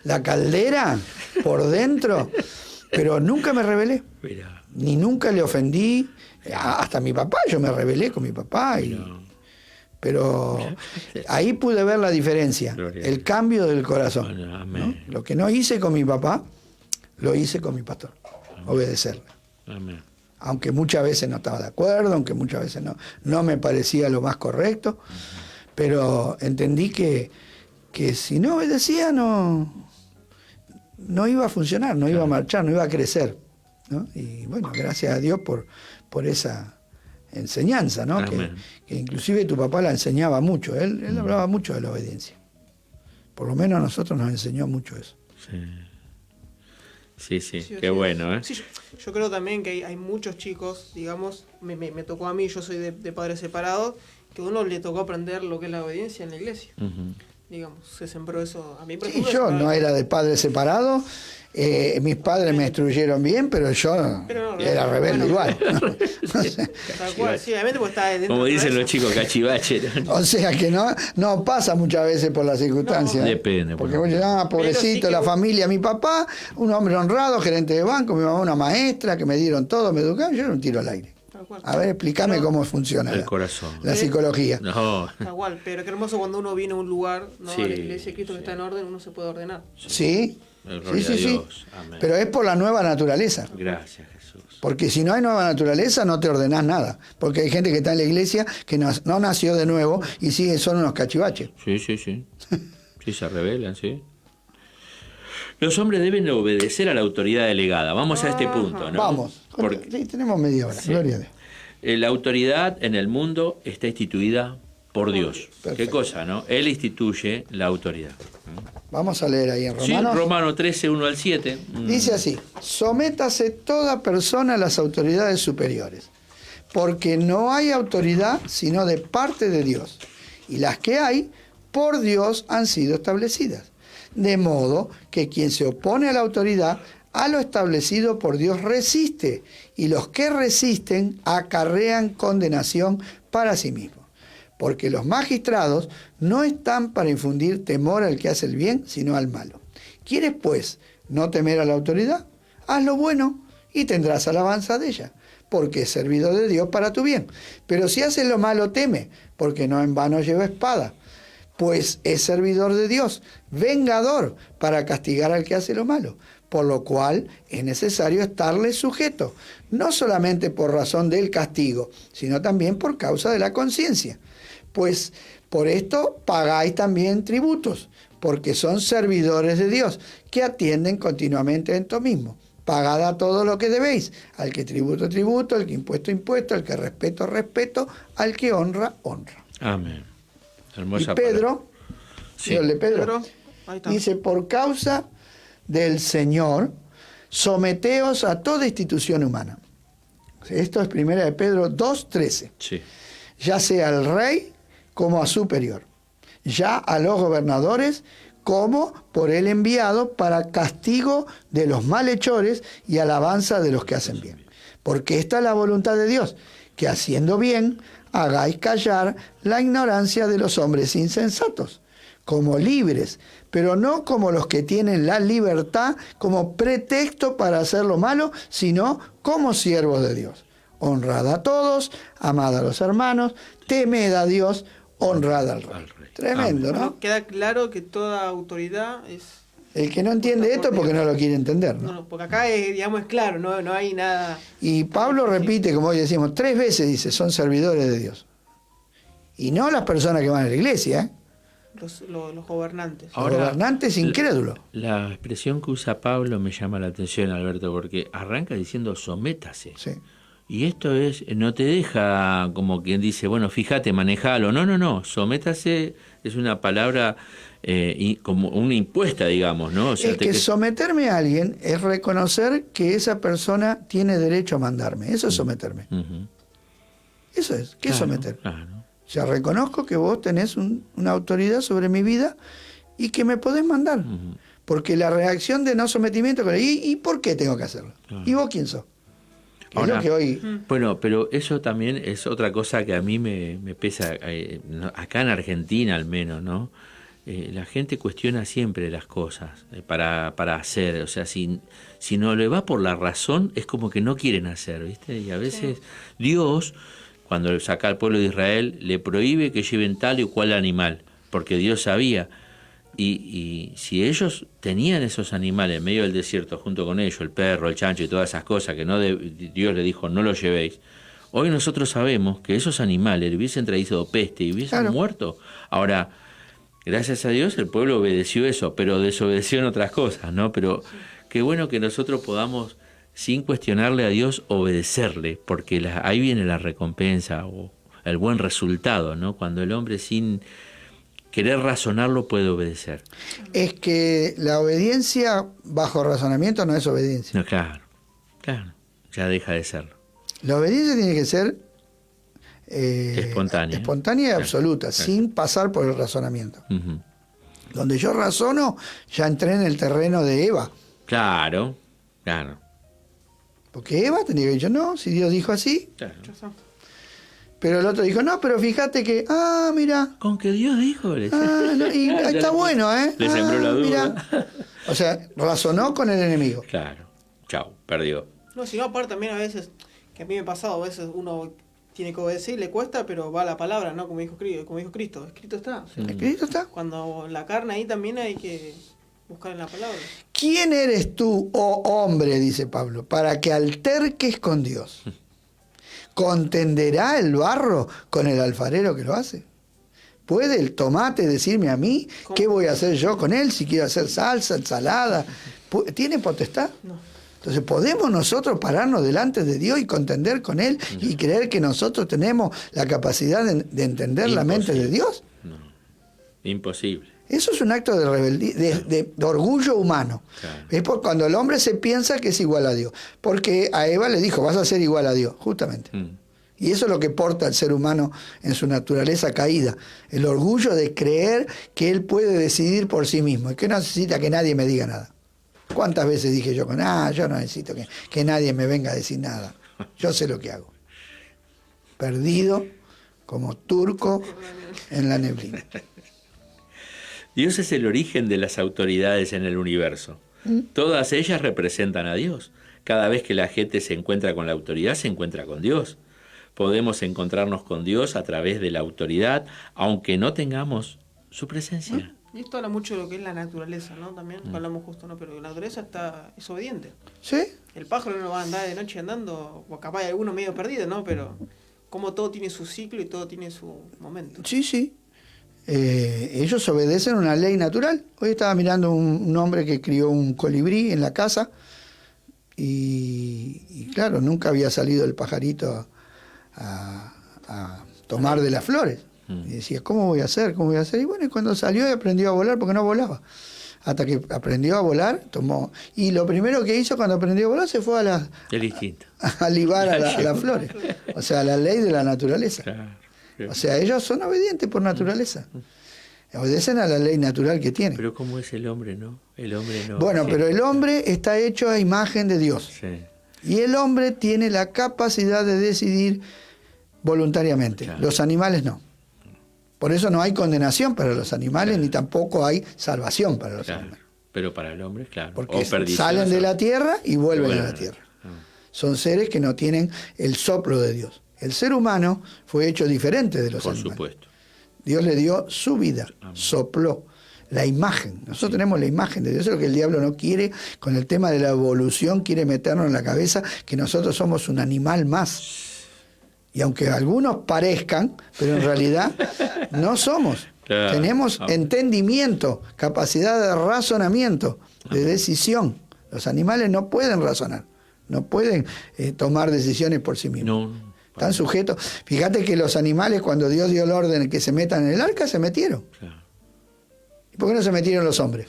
La caldera por dentro, pero nunca me rebelé. Ni nunca le ofendí. Hasta mi papá, yo me rebelé con mi papá. Pero ahí pude ver la diferencia, el cambio del corazón. ¿No? Lo que no hice con mi papá, lo hice con mi pastor. Obedecerle. Amén. aunque muchas veces no estaba de acuerdo, aunque muchas veces no me parecía lo más correcto, pero entendí que si no obedecía no iba a funcionar, no iba a marchar, no iba a crecer, ¿no? Y bueno, gracias a Dios por esa enseñanza, ¿no? Que inclusive tu papá la enseñaba mucho, él hablaba mucho de la obediencia. Por lo menos a nosotros nos enseñó mucho eso. Sí, qué bueno, ¿eh? Sí, yo creo también que hay muchos chicos, digamos, me tocó a mí, yo soy de padres separados, que a uno le tocó aprender lo que es la obediencia en la iglesia. Digamos, se sembró eso. A mí, por ejemplo, yo no era de padres separados, mis padres me instruyeron bien, pero yo era rebelde igual. Tal cual, sí, obviamente pues está dentro. Como dicen los chicos, cachivache. O sea que no pasa muchas veces por las circunstancias. Depende. Porque vos decís, pobrecito, la familia, mi papá, un hombre honrado, gerente de banco, mi mamá una maestra, que me dieron todo, me educaron, yo era un tiro al aire. A ver, explícame cómo funciona el corazón. La psicología. No. Tal cual, pero qué hermoso cuando uno viene a un lugar, ¿no? A la iglesia de Cristo que está en orden, uno se puede ordenar. Sí. Sí. Pero es por la nueva naturaleza. Gracias, Jesús. Porque si no hay nueva naturaleza, no te ordenás nada. Porque hay gente que está en la iglesia que no nació de nuevo y sigue son unos cachivaches. Sí. Sí, se rebelan, sí. Los hombres deben obedecer a la autoridad delegada. Vamos a este punto, ¿no? Vamos. Sí, tenemos media hora. Sí. Gloria a Dios. La autoridad en el mundo está instituida por Dios. Perfecto. ¿Qué cosa, no? Él instituye la autoridad. Vamos a leer ahí en Romanos. Sí, Romanos 13, 1 al 7. Dice así: sométase toda persona a las autoridades superiores, porque no hay autoridad sino de parte de Dios, y las que hay, por Dios han sido establecidas. De modo que quien se opone a la autoridad, a lo establecido por Dios resiste, y los que resisten acarrean condenación para sí mismos. Porque los magistrados no están para infundir temor al que hace el bien, sino al malo. ¿Quieres, pues, no temer a la autoridad? Haz lo bueno y tendrás alabanza de ella, porque es servidor de Dios para tu bien. Pero si haces lo malo, teme, porque no en vano lleva espada, pues es servidor de Dios, vengador para castigar al que hace lo malo. Por lo cual es necesario estarle sujeto, no solamente por razón del castigo, sino también por causa de la conciencia. Pues por esto pagáis también tributos, porque son servidores de Dios, que atienden continuamente en esto mismo. Pagad a todo lo que debéis, al que tributo, tributo, al que impuesto, impuesto, al que respeto, respeto, al que honra, honra. Amén. Hermosa y Pedro, sí. el de Pedro, dice, por causa del Señor, someteos a toda institución humana. Esto es 1 de Pedro 2:13. Sí. Ya sea al rey como a superior, ya a los gobernadores como por él enviado para castigo de los malhechores y alabanza de los que hacen bien. Porque esta es la voluntad de Dios, que haciendo bien hagáis callar la ignorancia de los hombres insensatos, como libres, pero no como los que tienen la libertad como pretexto para hacer lo malo, sino como siervos de Dios. Honrad a todos, amad a los hermanos, temed a Dios, honrad al Rey. Tremendo, ¿no? Queda claro que toda autoridad es... El que no entiende esto es porque no lo quiere entender, ¿no? No, porque acá es, digamos, es claro, no hay nada... Y Pablo repite, como hoy decimos, 3 veces dice, son servidores de Dios. Y no las personas que van a la iglesia, ¿eh? Los gobernantes. Ahora, los gobernantes incrédulos. La expresión que usa Pablo me llama la atención, Alberto, porque arranca diciendo sométase. Sí. Y esto no te deja como quien dice, bueno, fíjate, manejalo. No, sométase es una palabra como una impuesta, digamos, ¿no? O sea, es que someterme a alguien es reconocer que esa persona tiene derecho a mandarme. Eso es someterme. Eso es. ¿Qué es someter? Claro. O sea, reconozco que vos tenés una autoridad sobre mi vida y que me podés mandar. Porque la reacción de no sometimiento, ¿y por qué tengo que hacerlo? ¿Y vos quién sos? Ahora, es lo que hoy... Bueno, pero eso también es otra cosa que a mí me pesa, acá en Argentina al menos, ¿no? La gente cuestiona siempre las cosas para hacer, o sea, si no le va por la razón, es como que no quieren hacer, ¿viste? Y a veces Dios, cuando saca al pueblo de Israel, le prohíbe que lleven tal y cual animal, porque Dios sabía Y si ellos tenían esos animales en medio del desierto junto con ellos, el perro, el chancho y todas esas cosas que Dios le dijo no los llevéis, hoy nosotros sabemos que esos animales le hubiesen traído peste y hubiesen muerto. Ahora, gracias a Dios el pueblo obedeció eso, pero desobedeció en otras cosas, ¿no? Pero qué bueno que nosotros podamos, sin cuestionarle a Dios, obedecerle, porque ahí viene la recompensa o el buen resultado, ¿no? Cuando el hombre sin querer razonarlo puede obedecer. Es que la obediencia bajo razonamiento no es obediencia. No, claro, ya deja de serlo. La obediencia tiene que ser espontánea y absoluta, sin pasar por el razonamiento. Uh-huh. Donde yo razono, ya entré en el terreno de Eva. Claro. Porque Eva tenía que decir, no, si Dios dijo así. Claro. Pero el otro dijo, no, pero fíjate que, mira. Con que Dios dijo. No, y está bueno, ¿eh? Le sembró la duda. Mira. O sea, razonó con el enemigo. Claro. Chau, perdió. No, sino aparte también a veces, que a mí me ha pasado, a veces uno tiene que obedecer y le cuesta, pero va a la palabra, ¿no? Como dijo Cristo, escrito está. O sea, escrito está. Cuando la carne ahí también hay que buscar en la palabra. ¿Quién eres tú, oh hombre, dice Pablo, para que alterques con Dios? ¿Contenderá el barro con el alfarero que lo hace? ¿Puede el tomate decirme a mí qué voy a hacer yo con él? Si quiero hacer salsa, ensalada. ¿Tiene potestad? No. Entonces, ¿podemos nosotros pararnos delante de Dios y contender con Él y creer que nosotros tenemos la capacidad de entender la mente de Dios? No, imposible. Eso es un acto de rebeldía, de orgullo humano. Claro. Es por cuando el hombre se piensa que es igual a Dios. Porque a Eva le dijo, vas a ser igual a Dios, justamente. Y eso es lo que porta el ser humano en su naturaleza caída. El orgullo de creer que él puede decidir por sí mismo y que no necesita que nadie me diga nada. ¿Cuántas veces dije yo, yo no necesito que nadie me venga a decir nada? Yo sé lo que hago. Perdido como turco en la neblina. Dios es el origen de las autoridades en el universo. Todas ellas representan a Dios. Cada vez que la gente se encuentra con la autoridad, se encuentra con Dios. Podemos encontrarnos con Dios a través de la autoridad, aunque no tengamos su presencia. Y esto habla mucho de lo que es la naturaleza, ¿no? También hablamos justo, ¿no? Pero la naturaleza es obediente. ¿Sí? El pájaro no va a andar de noche andando, o capaz hay alguno medio perdido, ¿no? Pero como todo tiene su ciclo y todo tiene su momento. Sí. Ellos obedecen una ley natural. Hoy estaba mirando un hombre que crió un colibrí en la casa y claro, nunca había salido el pajarito a tomar de las flores. Y decía, ¿cómo voy a hacer? Y bueno, y cuando salió aprendió a volar porque no volaba. Hasta que aprendió a volar, tomó. Y lo primero que hizo cuando aprendió a volar se fue a libar a las flores. O sea, a la ley de la naturaleza. Claro. O sea, ellos son obedientes por naturaleza. Obedecen a la ley natural que tienen. Pero ¿cómo es el hombre, no? El hombre no. Bueno, pero el hombre está hecho a imagen de Dios. Sí. Y el hombre tiene la capacidad de decidir voluntariamente. Claro. Los animales no. Por eso no hay condenación para los animales, ni tampoco hay salvación para los animales. Pero para el hombre, claro. Porque salen de la tierra y vuelven a la tierra. Son seres que no tienen el soplo de Dios. El ser humano fue hecho diferente de los animales. Por supuesto. Dios le dio su vida, sopló la imagen. Nosotros tenemos la imagen de Dios. Eso es lo que el diablo no quiere. Con el tema de la evolución quiere meternos en la cabeza que nosotros somos un animal más. Y aunque algunos parezcan, pero en realidad no somos. Claro. Tenemos entendimiento, capacidad de razonamiento, de decisión. Los animales no pueden razonar, no pueden tomar decisiones por sí mismos. No. Están sujetos. Fíjate que los animales, cuando Dios dio el orden de que se metan en el arca, se metieron. Claro. ¿Y por qué no se metieron los hombres?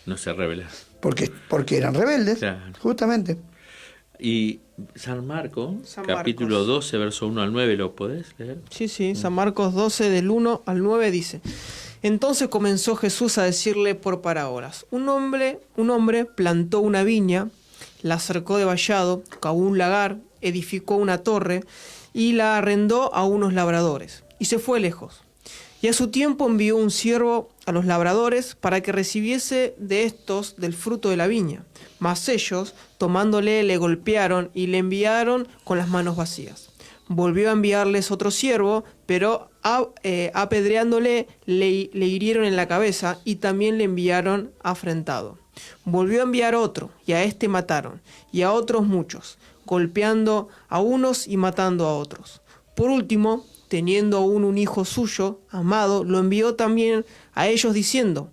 No se revelaron. Porque eran rebeldes, claro. Justamente. Y San Marcos, capítulo 12, verso 1 al 9, ¿lo podés leer? Sí, San Marcos 12, del 1 al 9 dice: Entonces comenzó Jesús a decirle por parábolas: Un hombre plantó una viña, la cercó de vallado, cavó un lagar, edificó una torre y la arrendó a unos labradores, y se fue lejos. Y a su tiempo envió un siervo a los labradores para que recibiese de estos del fruto de la viña. Mas ellos, tomándole, le golpearon y le enviaron con las manos vacías. volvió a enviarles otro siervo, pero apedreándole le hirieron en la cabeza y también le enviaron afrentado. Volvió a enviar otro, y a este mataron, y a otros muchos, golpeando a unos y matando a otros. Por último, teniendo aún un hijo suyo, amado, lo envió también a ellos diciendo: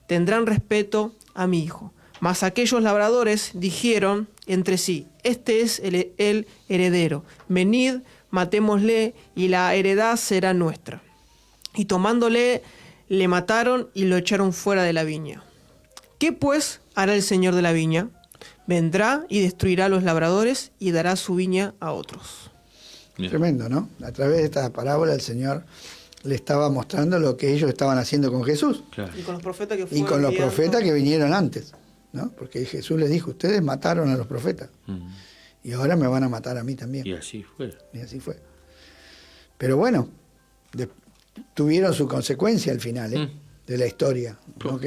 tendrán respeto a mi hijo. Mas aquellos labradores dijeron entre sí: este es el heredero, venid, matémosle, y la heredad será nuestra. Y tomándole, le mataron y lo echaron fuera de la viña. ¿Qué pues hará el señor de la viña? Vendrá y destruirá a los labradores y dará su viña a otros. Tremendo, ¿no? A través de esta parábola el Señor le estaba mostrando lo que ellos estaban haciendo con Jesús. Claro. Y con los profetas que Y con los profetas que vinieron antes, ¿no? Porque Jesús les dijo: ustedes mataron a los profetas y ahora me van a matar a mí también. Y así fue. Y así fue. Pero bueno, tuvieron su consecuencia al final, de la historia.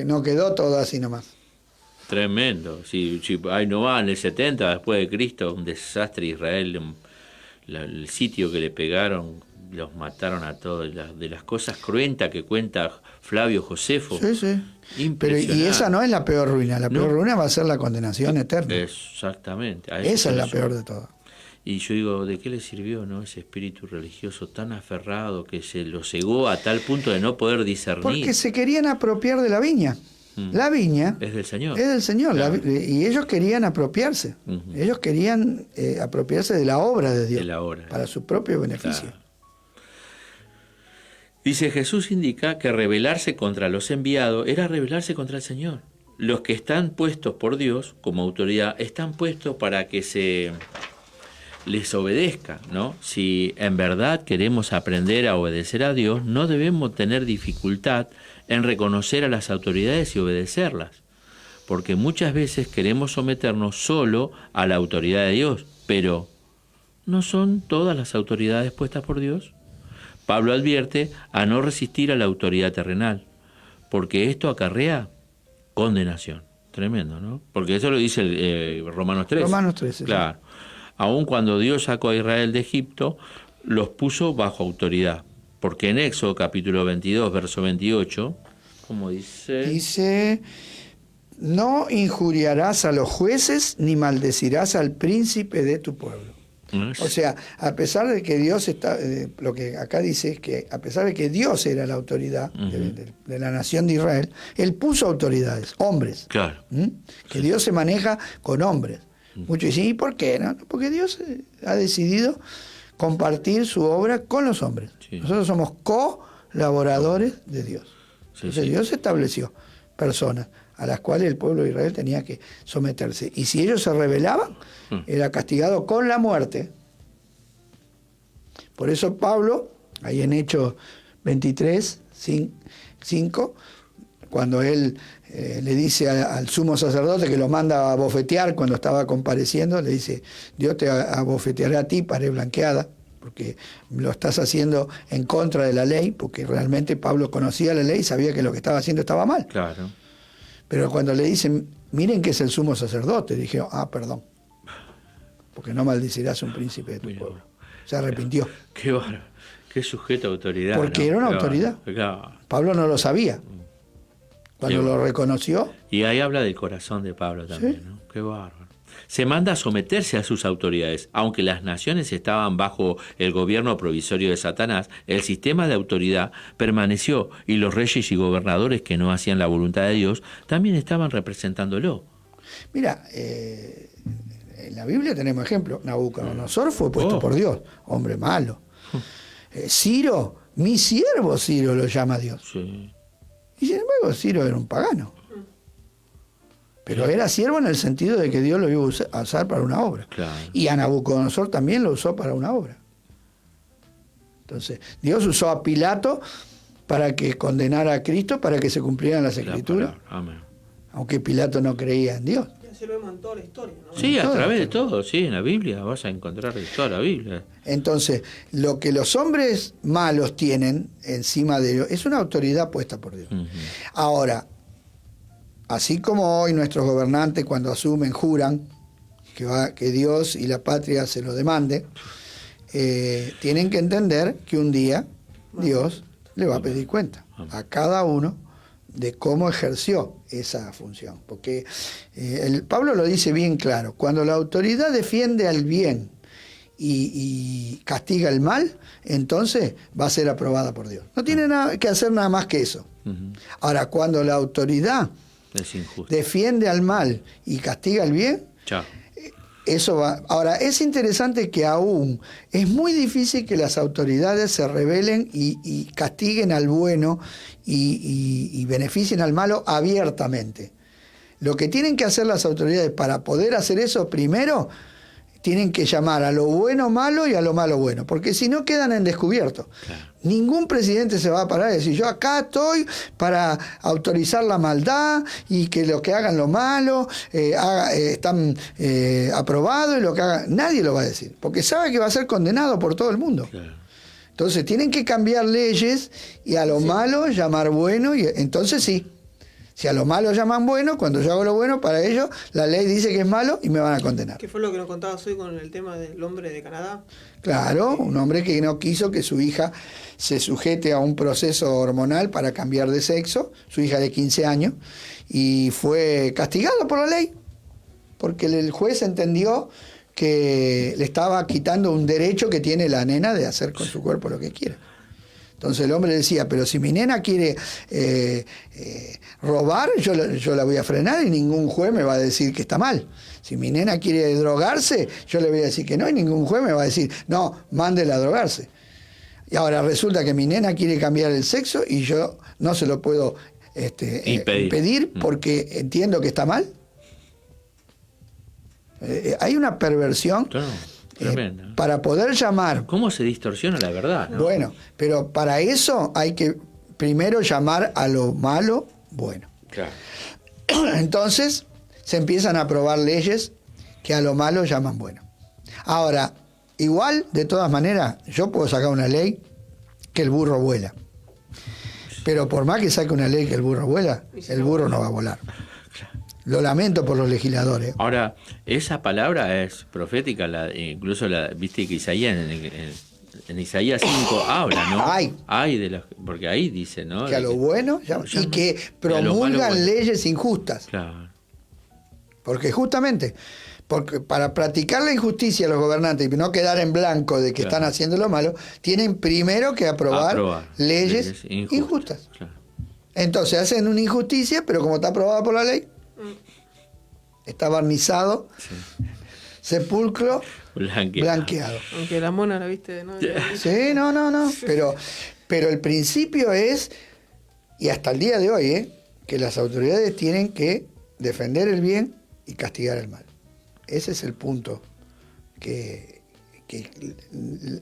No quedó todo así nomás. Tremendo. Si ahí no va, en el 70 después de Cristo, un desastre Israel, el sitio que le pegaron, los mataron a todos, de las cosas cruentas que cuenta Flavio Josefo. Sí, sí. Pero, y esa no es la peor ruina, la peor ruina va a ser la condenación eterna. Exactamente. Esa es la peor de todas. Y yo digo, ¿de qué le sirvió, no, ese espíritu religioso tan aferrado que se lo cegó a tal punto de no poder discernir? Porque se querían apropiar de la viña. La viña es del Señor. Es del Señor. Claro. Y ellos querían apropiarse. Ellos querían apropiarse de la obra de Dios. De la obra. Para su propio beneficio. Claro. Dice, Jesús indica que rebelarse contra los enviados era rebelarse contra el Señor. Los que están puestos por Dios como autoridad están puestos para que se les obedezca, ¿no? Si en verdad queremos aprender a obedecer a Dios, no debemos tener dificultad en reconocer a las autoridades y obedecerlas, porque muchas veces queremos someternos solo a la autoridad de Dios, pero ¿no son todas las autoridades puestas por Dios? Pablo advierte a no resistir a la autoridad terrenal, porque esto acarrea condenación. Tremendo, ¿no? Porque eso lo dice Romanos 13. Romanos 13. Claro. Aun cuando Dios sacó a Israel de Egipto, los puso bajo autoridad. Porque en Éxodo capítulo 22, verso 28, como dice... Dice: no injuriarás a los jueces ni maldecirás al príncipe de tu pueblo. O sea, a pesar de que Dios está, lo que acá dice es que a pesar de que Dios era la autoridad de la nación de Israel, Él puso autoridades, hombres. Claro. Que Dios se maneja con hombres. Muchos dicen: ¿y por qué? No, porque Dios ha decidido compartir su obra con los hombres. Sí. Nosotros somos colaboradores de Dios. Sí, Entonces Dios estableció personas a las cuales el pueblo de Israel tenía que someterse. Y si ellos se rebelaban, era castigado con la muerte. Por eso Pablo, ahí en Hechos 23, 5, cuando él le dice al sumo sacerdote que lo manda a bofetear cuando estaba compareciendo, le dice: Dios te abofeteará a ti, pared blanqueada, porque lo estás haciendo en contra de la ley, porque realmente Pablo conocía la ley y sabía que lo que estaba haciendo estaba mal. Claro. Pero cuando le dicen: miren que es el sumo sacerdote, dijeron: perdón, porque no maldecirás a un príncipe de tu pueblo. Se arrepintió. Qué bárbaro, qué sujeto a autoridad. Porque era una autoridad. Claro. Pablo no lo sabía. Cuando lo reconoció. Y ahí habla del corazón de Pablo también, ¿sí? ¿No? Qué bárbaro. Se manda a someterse a sus autoridades. Aunque las naciones estaban bajo el gobierno provisorio de Satanás, el sistema de autoridad permaneció y los reyes y gobernadores que no hacían la voluntad de Dios también estaban representándolo. Mira, en la Biblia tenemos ejemplo. Nabucodonosor fue puesto por Dios, hombre malo. Ciro, mi siervo Ciro lo llama Dios. Sí. Y sin embargo Ciro era un pagano. Pero era siervo en el sentido de que Dios lo iba a usar para una obra. Claro. Y a Nabucodonosor también lo usó para una obra. Entonces, Dios usó a Pilato para que condenara a Cristo, para que se cumplieran las Escrituras. Amén. Aunque Pilato no creía en Dios. Así lo vemos en toda la historia, ¿no? Sí, a través de todo, sí, en la Biblia vas a encontrar toda la Biblia. Entonces, lo que los hombres malos tienen encima de ellos es una autoridad puesta por Dios. Ahora, así como hoy nuestros gobernantes cuando asumen juran que Dios y la patria se lo demanden, tienen que entender que un día Dios le va a pedir cuenta a cada uno de cómo ejerció esa función. Porque Pablo lo dice bien claro, cuando la autoridad defiende al bien y castiga el mal, entonces va a ser aprobada por Dios. No tiene nada que hacer nada más que eso. Ahora, cuando la autoridad defiende al mal y castiga el bien, eso va. Ahora, es interesante que aún es muy difícil que las autoridades se rebelen y castiguen al bueno y beneficien al malo abiertamente. Lo que tienen que hacer las autoridades para poder hacer eso, primero, tienen que llamar a lo bueno malo y a lo malo bueno, porque si no quedan en descubierto. Claro. Ningún presidente se va a parar y decir, yo acá estoy para autorizar la maldad y que lo que hagan lo malo están aprobados y lo que hagan, nadie lo va a decir, porque sabe que va a ser condenado por todo el mundo. Claro. Entonces tienen que cambiar leyes y a lo malo llamar bueno, y entonces sí. Si a lo malo llaman bueno, cuando yo hago lo bueno, para ellos la ley dice que es malo y me van a condenar. ¿Qué fue lo que nos contabas hoy con el tema del hombre de Canadá? Claro, un hombre que no quiso que su hija se sujete a un proceso hormonal para cambiar de sexo, su hija de 15 años, y fue castigado por la ley, porque el juez entendió que le estaba quitando un derecho que tiene la nena de hacer con su cuerpo lo que quiera. Entonces el hombre decía, pero si mi nena quiere robar, yo la voy a frenar y ningún juez me va a decir que está mal. Si mi nena quiere drogarse, yo le voy a decir que no y ningún juez me va a decir, no, mándela a drogarse. Y ahora resulta que mi nena quiere cambiar el sexo y yo no se lo puedo impedir porque entiendo que está mal. Hay una perversión. Claro. Para poder llamar... ¿Cómo se distorsiona la verdad, ¿no? Bueno, pero para eso hay que primero llamar a lo malo bueno. Claro. Entonces se empiezan a aprobar leyes que a lo malo llaman bueno. Ahora, igual, de todas maneras, yo puedo sacar una ley que el burro vuela. Pero por más que saque una ley que el burro vuela, el burro no va a volar. Lo lamento por los legisladores. Ahora, esa palabra es profética, incluso viste que Isaías en Isaías 5 habla, ¿no? Hay de porque ahí dice, ¿no? Que a lo bueno y que promulgan bueno. Leyes injustas. Claro. Porque justamente, porque para practicar la injusticia los gobernantes y no quedar en blanco de que están haciendo lo malo, tienen primero que aprobar leyes injustas. Claro. Entonces hacen una injusticia, pero como está aprobada por la ley, está barnizado, sepulcro blanqueado. Aunque la mona la viste, ¿no? Sí, no. Pero el principio es, y hasta el día de hoy, que las autoridades tienen que defender el bien y castigar el mal. Ese es el punto que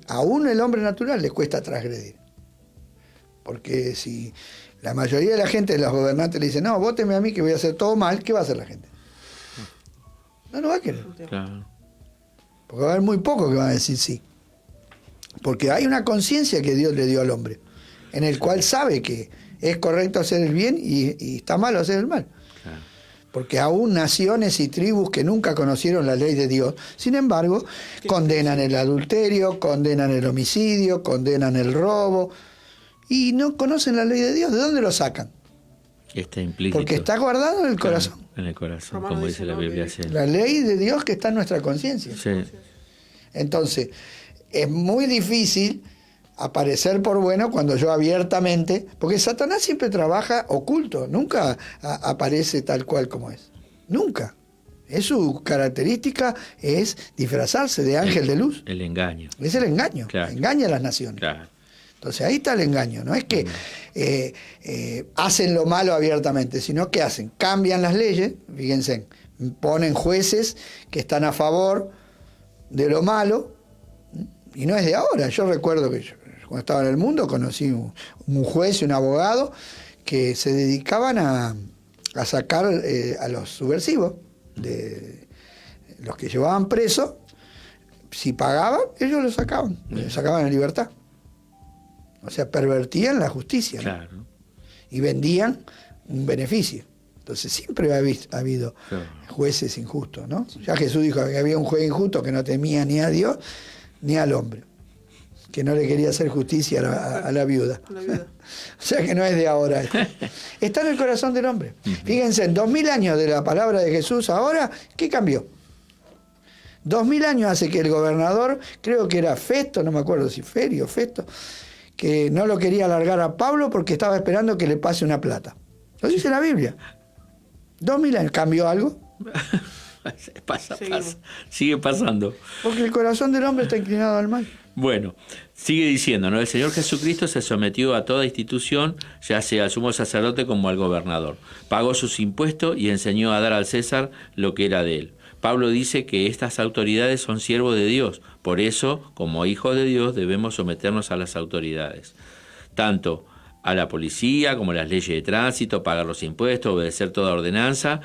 aún el hombre natural le cuesta transgredir. Porque si la mayoría de la gente, los gobernantes le dicen, no, vóteme a mí que voy a hacer todo mal, ¿qué va a hacer la gente? No va a querer. Claro. Porque va a haber muy pocos que van a decir sí. Porque hay una conciencia que Dios le dio al hombre, en el cual sabe que es correcto hacer el bien y está malo hacer el mal. Claro. Porque aún naciones y tribus que nunca conocieron la ley de Dios, sin embargo, condenan el adulterio, condenan el homicidio, condenan el robo, y no conocen la ley de Dios. ¿De dónde lo sacan? Está implícito. Porque está guardado en el corazón. En el corazón, como dice la Biblia. Sí. La ley de Dios que está en nuestra conciencia. Sí. Entonces, es muy difícil aparecer por bueno cuando yo abiertamente, porque Satanás siempre trabaja oculto, nunca aparece tal cual como es. Nunca. Es su característica, es disfrazarse de ángel de luz. El engaño. Es el engaño. Claro. Engaña a las naciones. Claro. Entonces ahí está el engaño, no es que hacen lo malo abiertamente, sino que hacen, cambian las leyes, fíjense, ponen jueces que están a favor de lo malo, y no es de ahora. Yo recuerdo que yo, cuando estaba en el mundo, conocí un juez y un abogado que se dedicaban a sacar a los subversivos, de los que llevaban presos. Si pagaban, ellos los sacaban en libertad. O sea, pervertían la justicia, ¿no? Claro. Y vendían un beneficio. Entonces siempre ha habido jueces injustos, ¿no? Ya Jesús dijo que había un juez injusto que no temía ni a Dios ni al hombre. que no le quería hacer justicia a la viuda. La viuda. O sea que no es de ahora esto. Está en el corazón del hombre. Fíjense, en 2000 años de la palabra de Jesús ahora, ¿qué cambió? 2000 años hace que el gobernador, creo que era Festo, no me acuerdo si Ferio o Festo, que no lo quería alargar a Pablo porque estaba esperando que le pase una plata. Lo dice la Biblia. 2000 años. ¿Cambió algo? Pasa. Sigue pasando. Porque el corazón del hombre está inclinado al mal. Bueno, sigue diciendo, ¿no? El Señor Jesucristo se sometió a toda institución, ya sea al sumo sacerdote como al gobernador. Pagó sus impuestos y enseñó a dar al César lo que era de él. Pablo dice que estas autoridades son siervos de Dios. Por eso, como hijos de Dios, debemos someternos a las autoridades. Tanto a la policía como a las leyes de tránsito, pagar los impuestos, obedecer toda ordenanza,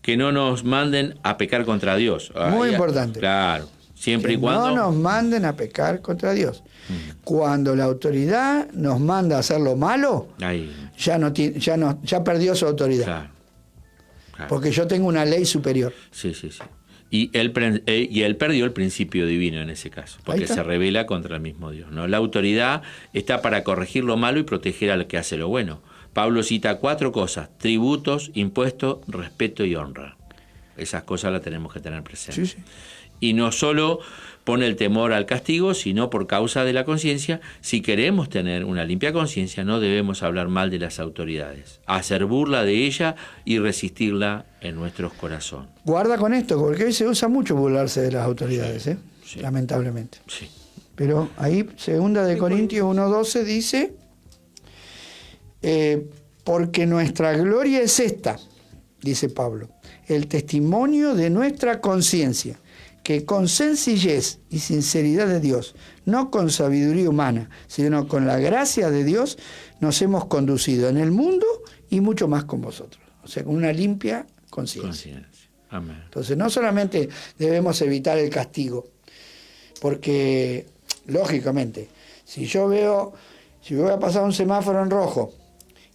que no nos manden a pecar contra Dios. Muy importante. Claro. Siempre que y cuando no nos manden a pecar contra Dios. Cuando la autoridad nos manda a hacer lo malo, ya perdió su autoridad. Claro. Porque yo tengo una ley superior. Sí. Y él perdió el principio divino en ese caso, porque se rebela contra el mismo Dios, ¿no? La autoridad está para corregir lo malo y proteger al que hace lo bueno. Pablo cita 4 cosas: tributos, impuestos, respeto y honra. Esas cosas las tenemos que tener presentes. Sí. Y no solo pone el temor al castigo, sino por causa de la conciencia. Si queremos tener una limpia conciencia, no debemos hablar mal de las autoridades, hacer burla de ella y resistirla en nuestros corazones. Guarda con esto, porque hoy se usa mucho burlarse de las autoridades, sí. Lamentablemente. Sí. Pero ahí, 2 de Corintios 1:12 dice, porque nuestra gloria es esta, dice Pablo, el testimonio de nuestra conciencia, que con sencillez y sinceridad de Dios, no con sabiduría humana, sino con la gracia de Dios, nos hemos conducido en el mundo y mucho más con vosotros. O sea, con una limpia conciencia. Amén. Entonces, no solamente debemos evitar el castigo, porque, lógicamente, si voy a pasar un semáforo en rojo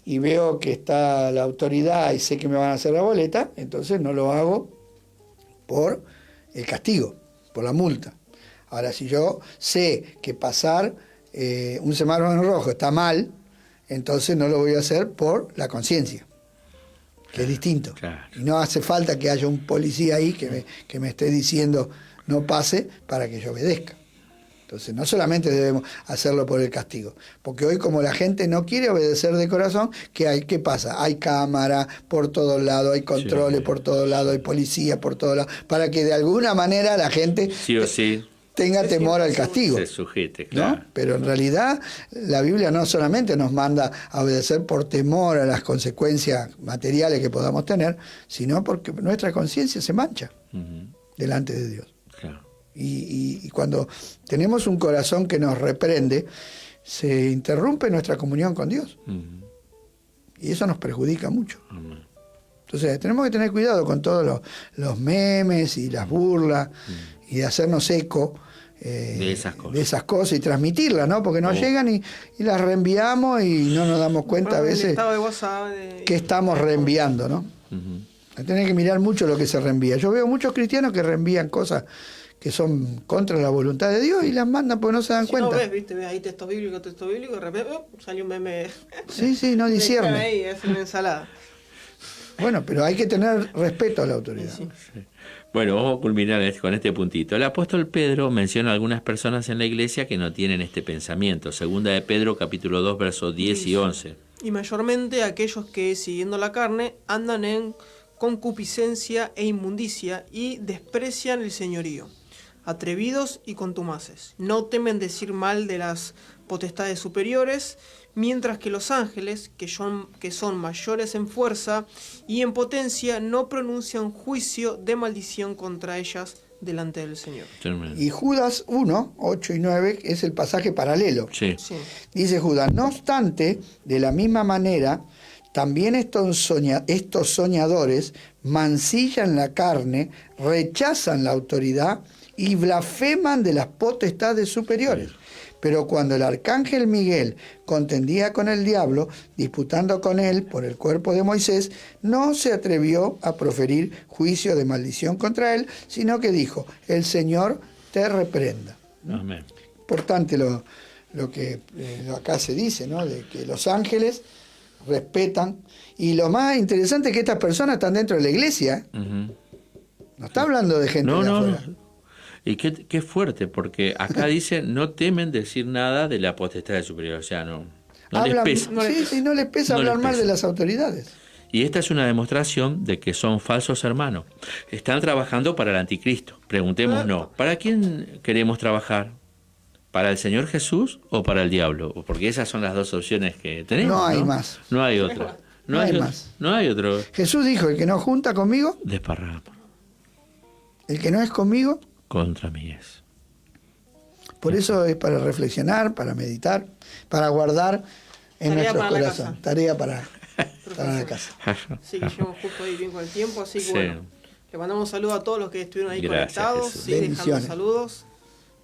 y veo que está la autoridad y sé que me van a hacer la boleta, entonces no lo hago por el castigo, por la multa. Ahora, si yo sé que pasar un semáforo en rojo está mal, entonces no lo voy a hacer por la conciencia, que es distinto. Claro. Y no hace falta que haya un policía ahí que me esté diciendo no pase para que yo obedezca. Entonces, no solamente debemos hacerlo por el castigo, porque hoy, como la gente no quiere obedecer de corazón, ¿qué pasa? Hay cámara por todos lados, hay controles por todos lados, hay policía por todos lados, para que de alguna manera la gente tenga temor al castigo. Se sujete, claro. ¿No? Pero en realidad la Biblia no solamente nos manda a obedecer por temor a las consecuencias materiales que podamos tener, sino porque nuestra conciencia se mancha delante de Dios. Claro. Y cuando tenemos un corazón que nos reprende, se interrumpe nuestra comunión con Dios. Y eso nos perjudica mucho. Entonces tenemos que tener cuidado con todos los memes y las burlas y de hacernos eco de esas cosas y transmitirlas, ¿no? Porque nos llegan y las reenviamos y no nos damos cuenta a veces que estamos reenviando, ¿no? Tenés que mirar mucho lo que se reenvía. Yo veo muchos cristianos que reenvían cosas que son contra la voluntad de Dios y las mandan porque no se dan cuenta. No ves, ves ahí texto bíblico, y de repente salió un meme. Sí, no discierne. Ahí, es una ensalada. Bueno, pero hay que tener respeto a la autoridad. Sí. Bueno, vamos a culminar con este puntito. El apóstol Pedro menciona a algunas personas en la iglesia que no tienen este pensamiento. 2 de Pedro, capítulo 2, versos 10 y 11. Y mayormente aquellos que, siguiendo la carne, andan en concupiscencia e inmundicia y desprecian el señorío, atrevidos y contumaces. No temen decir mal de las potestades superiores, mientras que los ángeles, que son mayores en fuerza y en potencia, no pronuncian juicio de maldición contra ellas delante del Señor. Y Judas 1, 8 y 9 es el pasaje paralelo. Sí. Dice Judas, no obstante, de la misma manera, también estos soñadores mancillan la carne, rechazan la autoridad y blasfeman de las potestades superiores. Pero cuando el arcángel Miguel contendía con el diablo, disputando con él por el cuerpo de Moisés, no se atrevió a proferir juicio de maldición contra él, sino que dijo, el Señor te reprenda. Amén. importante lo que acá se dice, ¿no? De que los ángeles respetan. Y lo más interesante es que estas personas están dentro de la iglesia. Ujú. No está hablando de gente de afuera. No. Y qué fuerte, porque acá dice, no temen decir nada de la potestad superior, o sea, no les pesa. No les pesa No hablar les mal pesa. de las autoridades. Y esta es una demostración de que son falsos hermanos. Están trabajando para el anticristo. Preguntémonos, ¿para quién queremos trabajar? ¿Para el Señor Jesús o para el diablo? Porque esas son las dos opciones que tenemos. No hay más. No hay otra. No hay más. No hay otro. Jesús dijo, el que no junta conmigo, Desparrama. el que no es conmigo, Contra mí es. por eso es para reflexionar, para meditar, para guardar en Tarea nuestros para la corazones. casa. Tarea para la casa. Así que llegamos justo ahí bien con el tiempo, así que Sí. bueno, le mandamos un saludo a todos los que estuvieron ahí Gracias, conectados, Jesús. sí, dejando Bendiciones. saludos.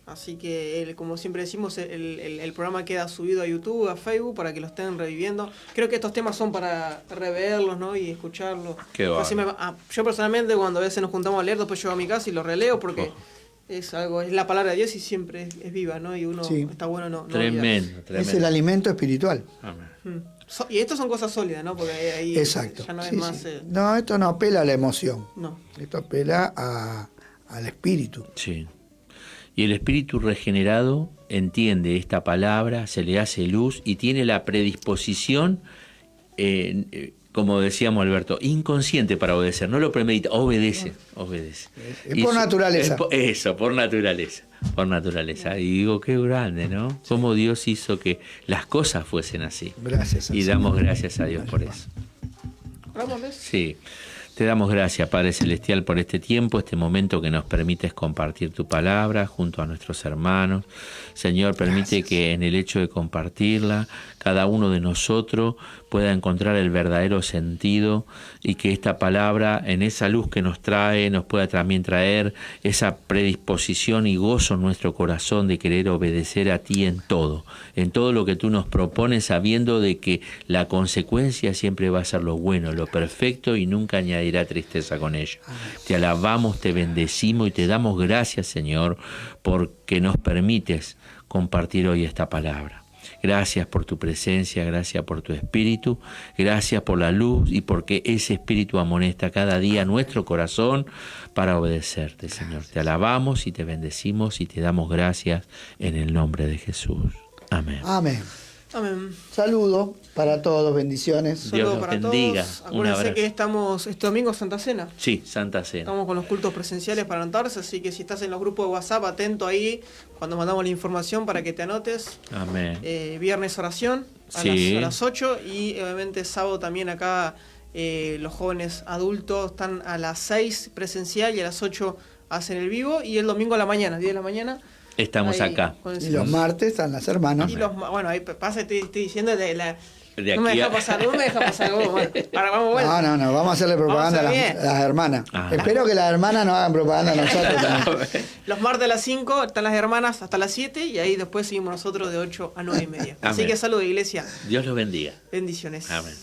Así que, como siempre decimos, el programa queda subido a YouTube, a Facebook, para que lo estén reviviendo. Creo que estos temas son para reverlos, ¿no? Y escucharlos. Qué Así yo personalmente, cuando a veces nos juntamos a leer, después llego a mi casa y lo releo porque es la palabra de Dios y siempre es viva, ¿no? Y uno Sí. está bueno no Tremendo, Es tremendo. el alimento espiritual. Amén. Y esto son cosas sólidas, ¿no? Porque ahí Exacto. ya no es Sí, más... sí. No, esto no apela a la emoción. no. Esto apela al espíritu. Sí. Y el espíritu regenerado entiende esta palabra, se le hace luz y tiene la predisposición, como decíamos Alberto, inconsciente para obedecer, no lo premedita, obedece. Es por naturaleza. Por naturaleza. Y digo, qué grande, ¿no? Cómo Dios hizo que las cosas fuesen así. Gracias. Y damos gracias a Dios por eso. ¿Hablamos de eso? Sí. Te damos gracias, Padre Celestial, por este tiempo, este momento que nos permites compartir tu palabra junto a nuestros hermanos. Señor, permite que en el hecho de compartirla, cada uno de nosotros pueda encontrar el verdadero sentido y que esta palabra, en esa luz que nos trae, nos pueda también traer esa predisposición y gozo en nuestro corazón de querer obedecer a ti en todo lo que tú nos propones, sabiendo de que la consecuencia siempre va a ser lo bueno, lo perfecto y nunca añadirá tristeza con ello. Te alabamos, te bendecimos y te damos gracias, Señor, porque nos permites compartir hoy esta palabra. Gracias por tu presencia, gracias por tu espíritu, gracias por la luz y porque ese espíritu amonesta cada día nuestro corazón para obedecerte, Señor. Te alabamos y te bendecimos y te damos gracias en el nombre de Jesús. Amén. Amén. Amén. Saludo para todos, bendiciones. Dios Saludos los para bendiga. todos. Un Acuérdense abrazo. que estamos este domingo Santa Cena. Sí, Santa Cena. Estamos con los cultos presenciales para anotarse, así que si estás en los grupos de WhatsApp, atento ahí cuando mandamos la información para que te anotes. Amén. Viernes oración Sí. a las 8 y obviamente sábado también acá los jóvenes adultos están a las 6 presencial y a las 8 hacen el vivo y el domingo a la mañana, 10 de la mañana. Estamos ahí, acá. con el Y los martes están las hermanas. Y bueno, ahí pasa, estoy diciendo de la... De no me aquí deja a- pasar, vos, bueno, ahora vamos vuelta. No, vamos a hacerle propaganda a Vamos a hacer las hermanas. Ah. Espero que las hermanas nos hagan propaganda a nosotros también. Los martes a las 5 están las hermanas hasta las 7 y ahí después seguimos nosotros de 8 a 9 y media. Así Amén. que saludos, iglesia. Dios los bendiga. Bendiciones. Amén.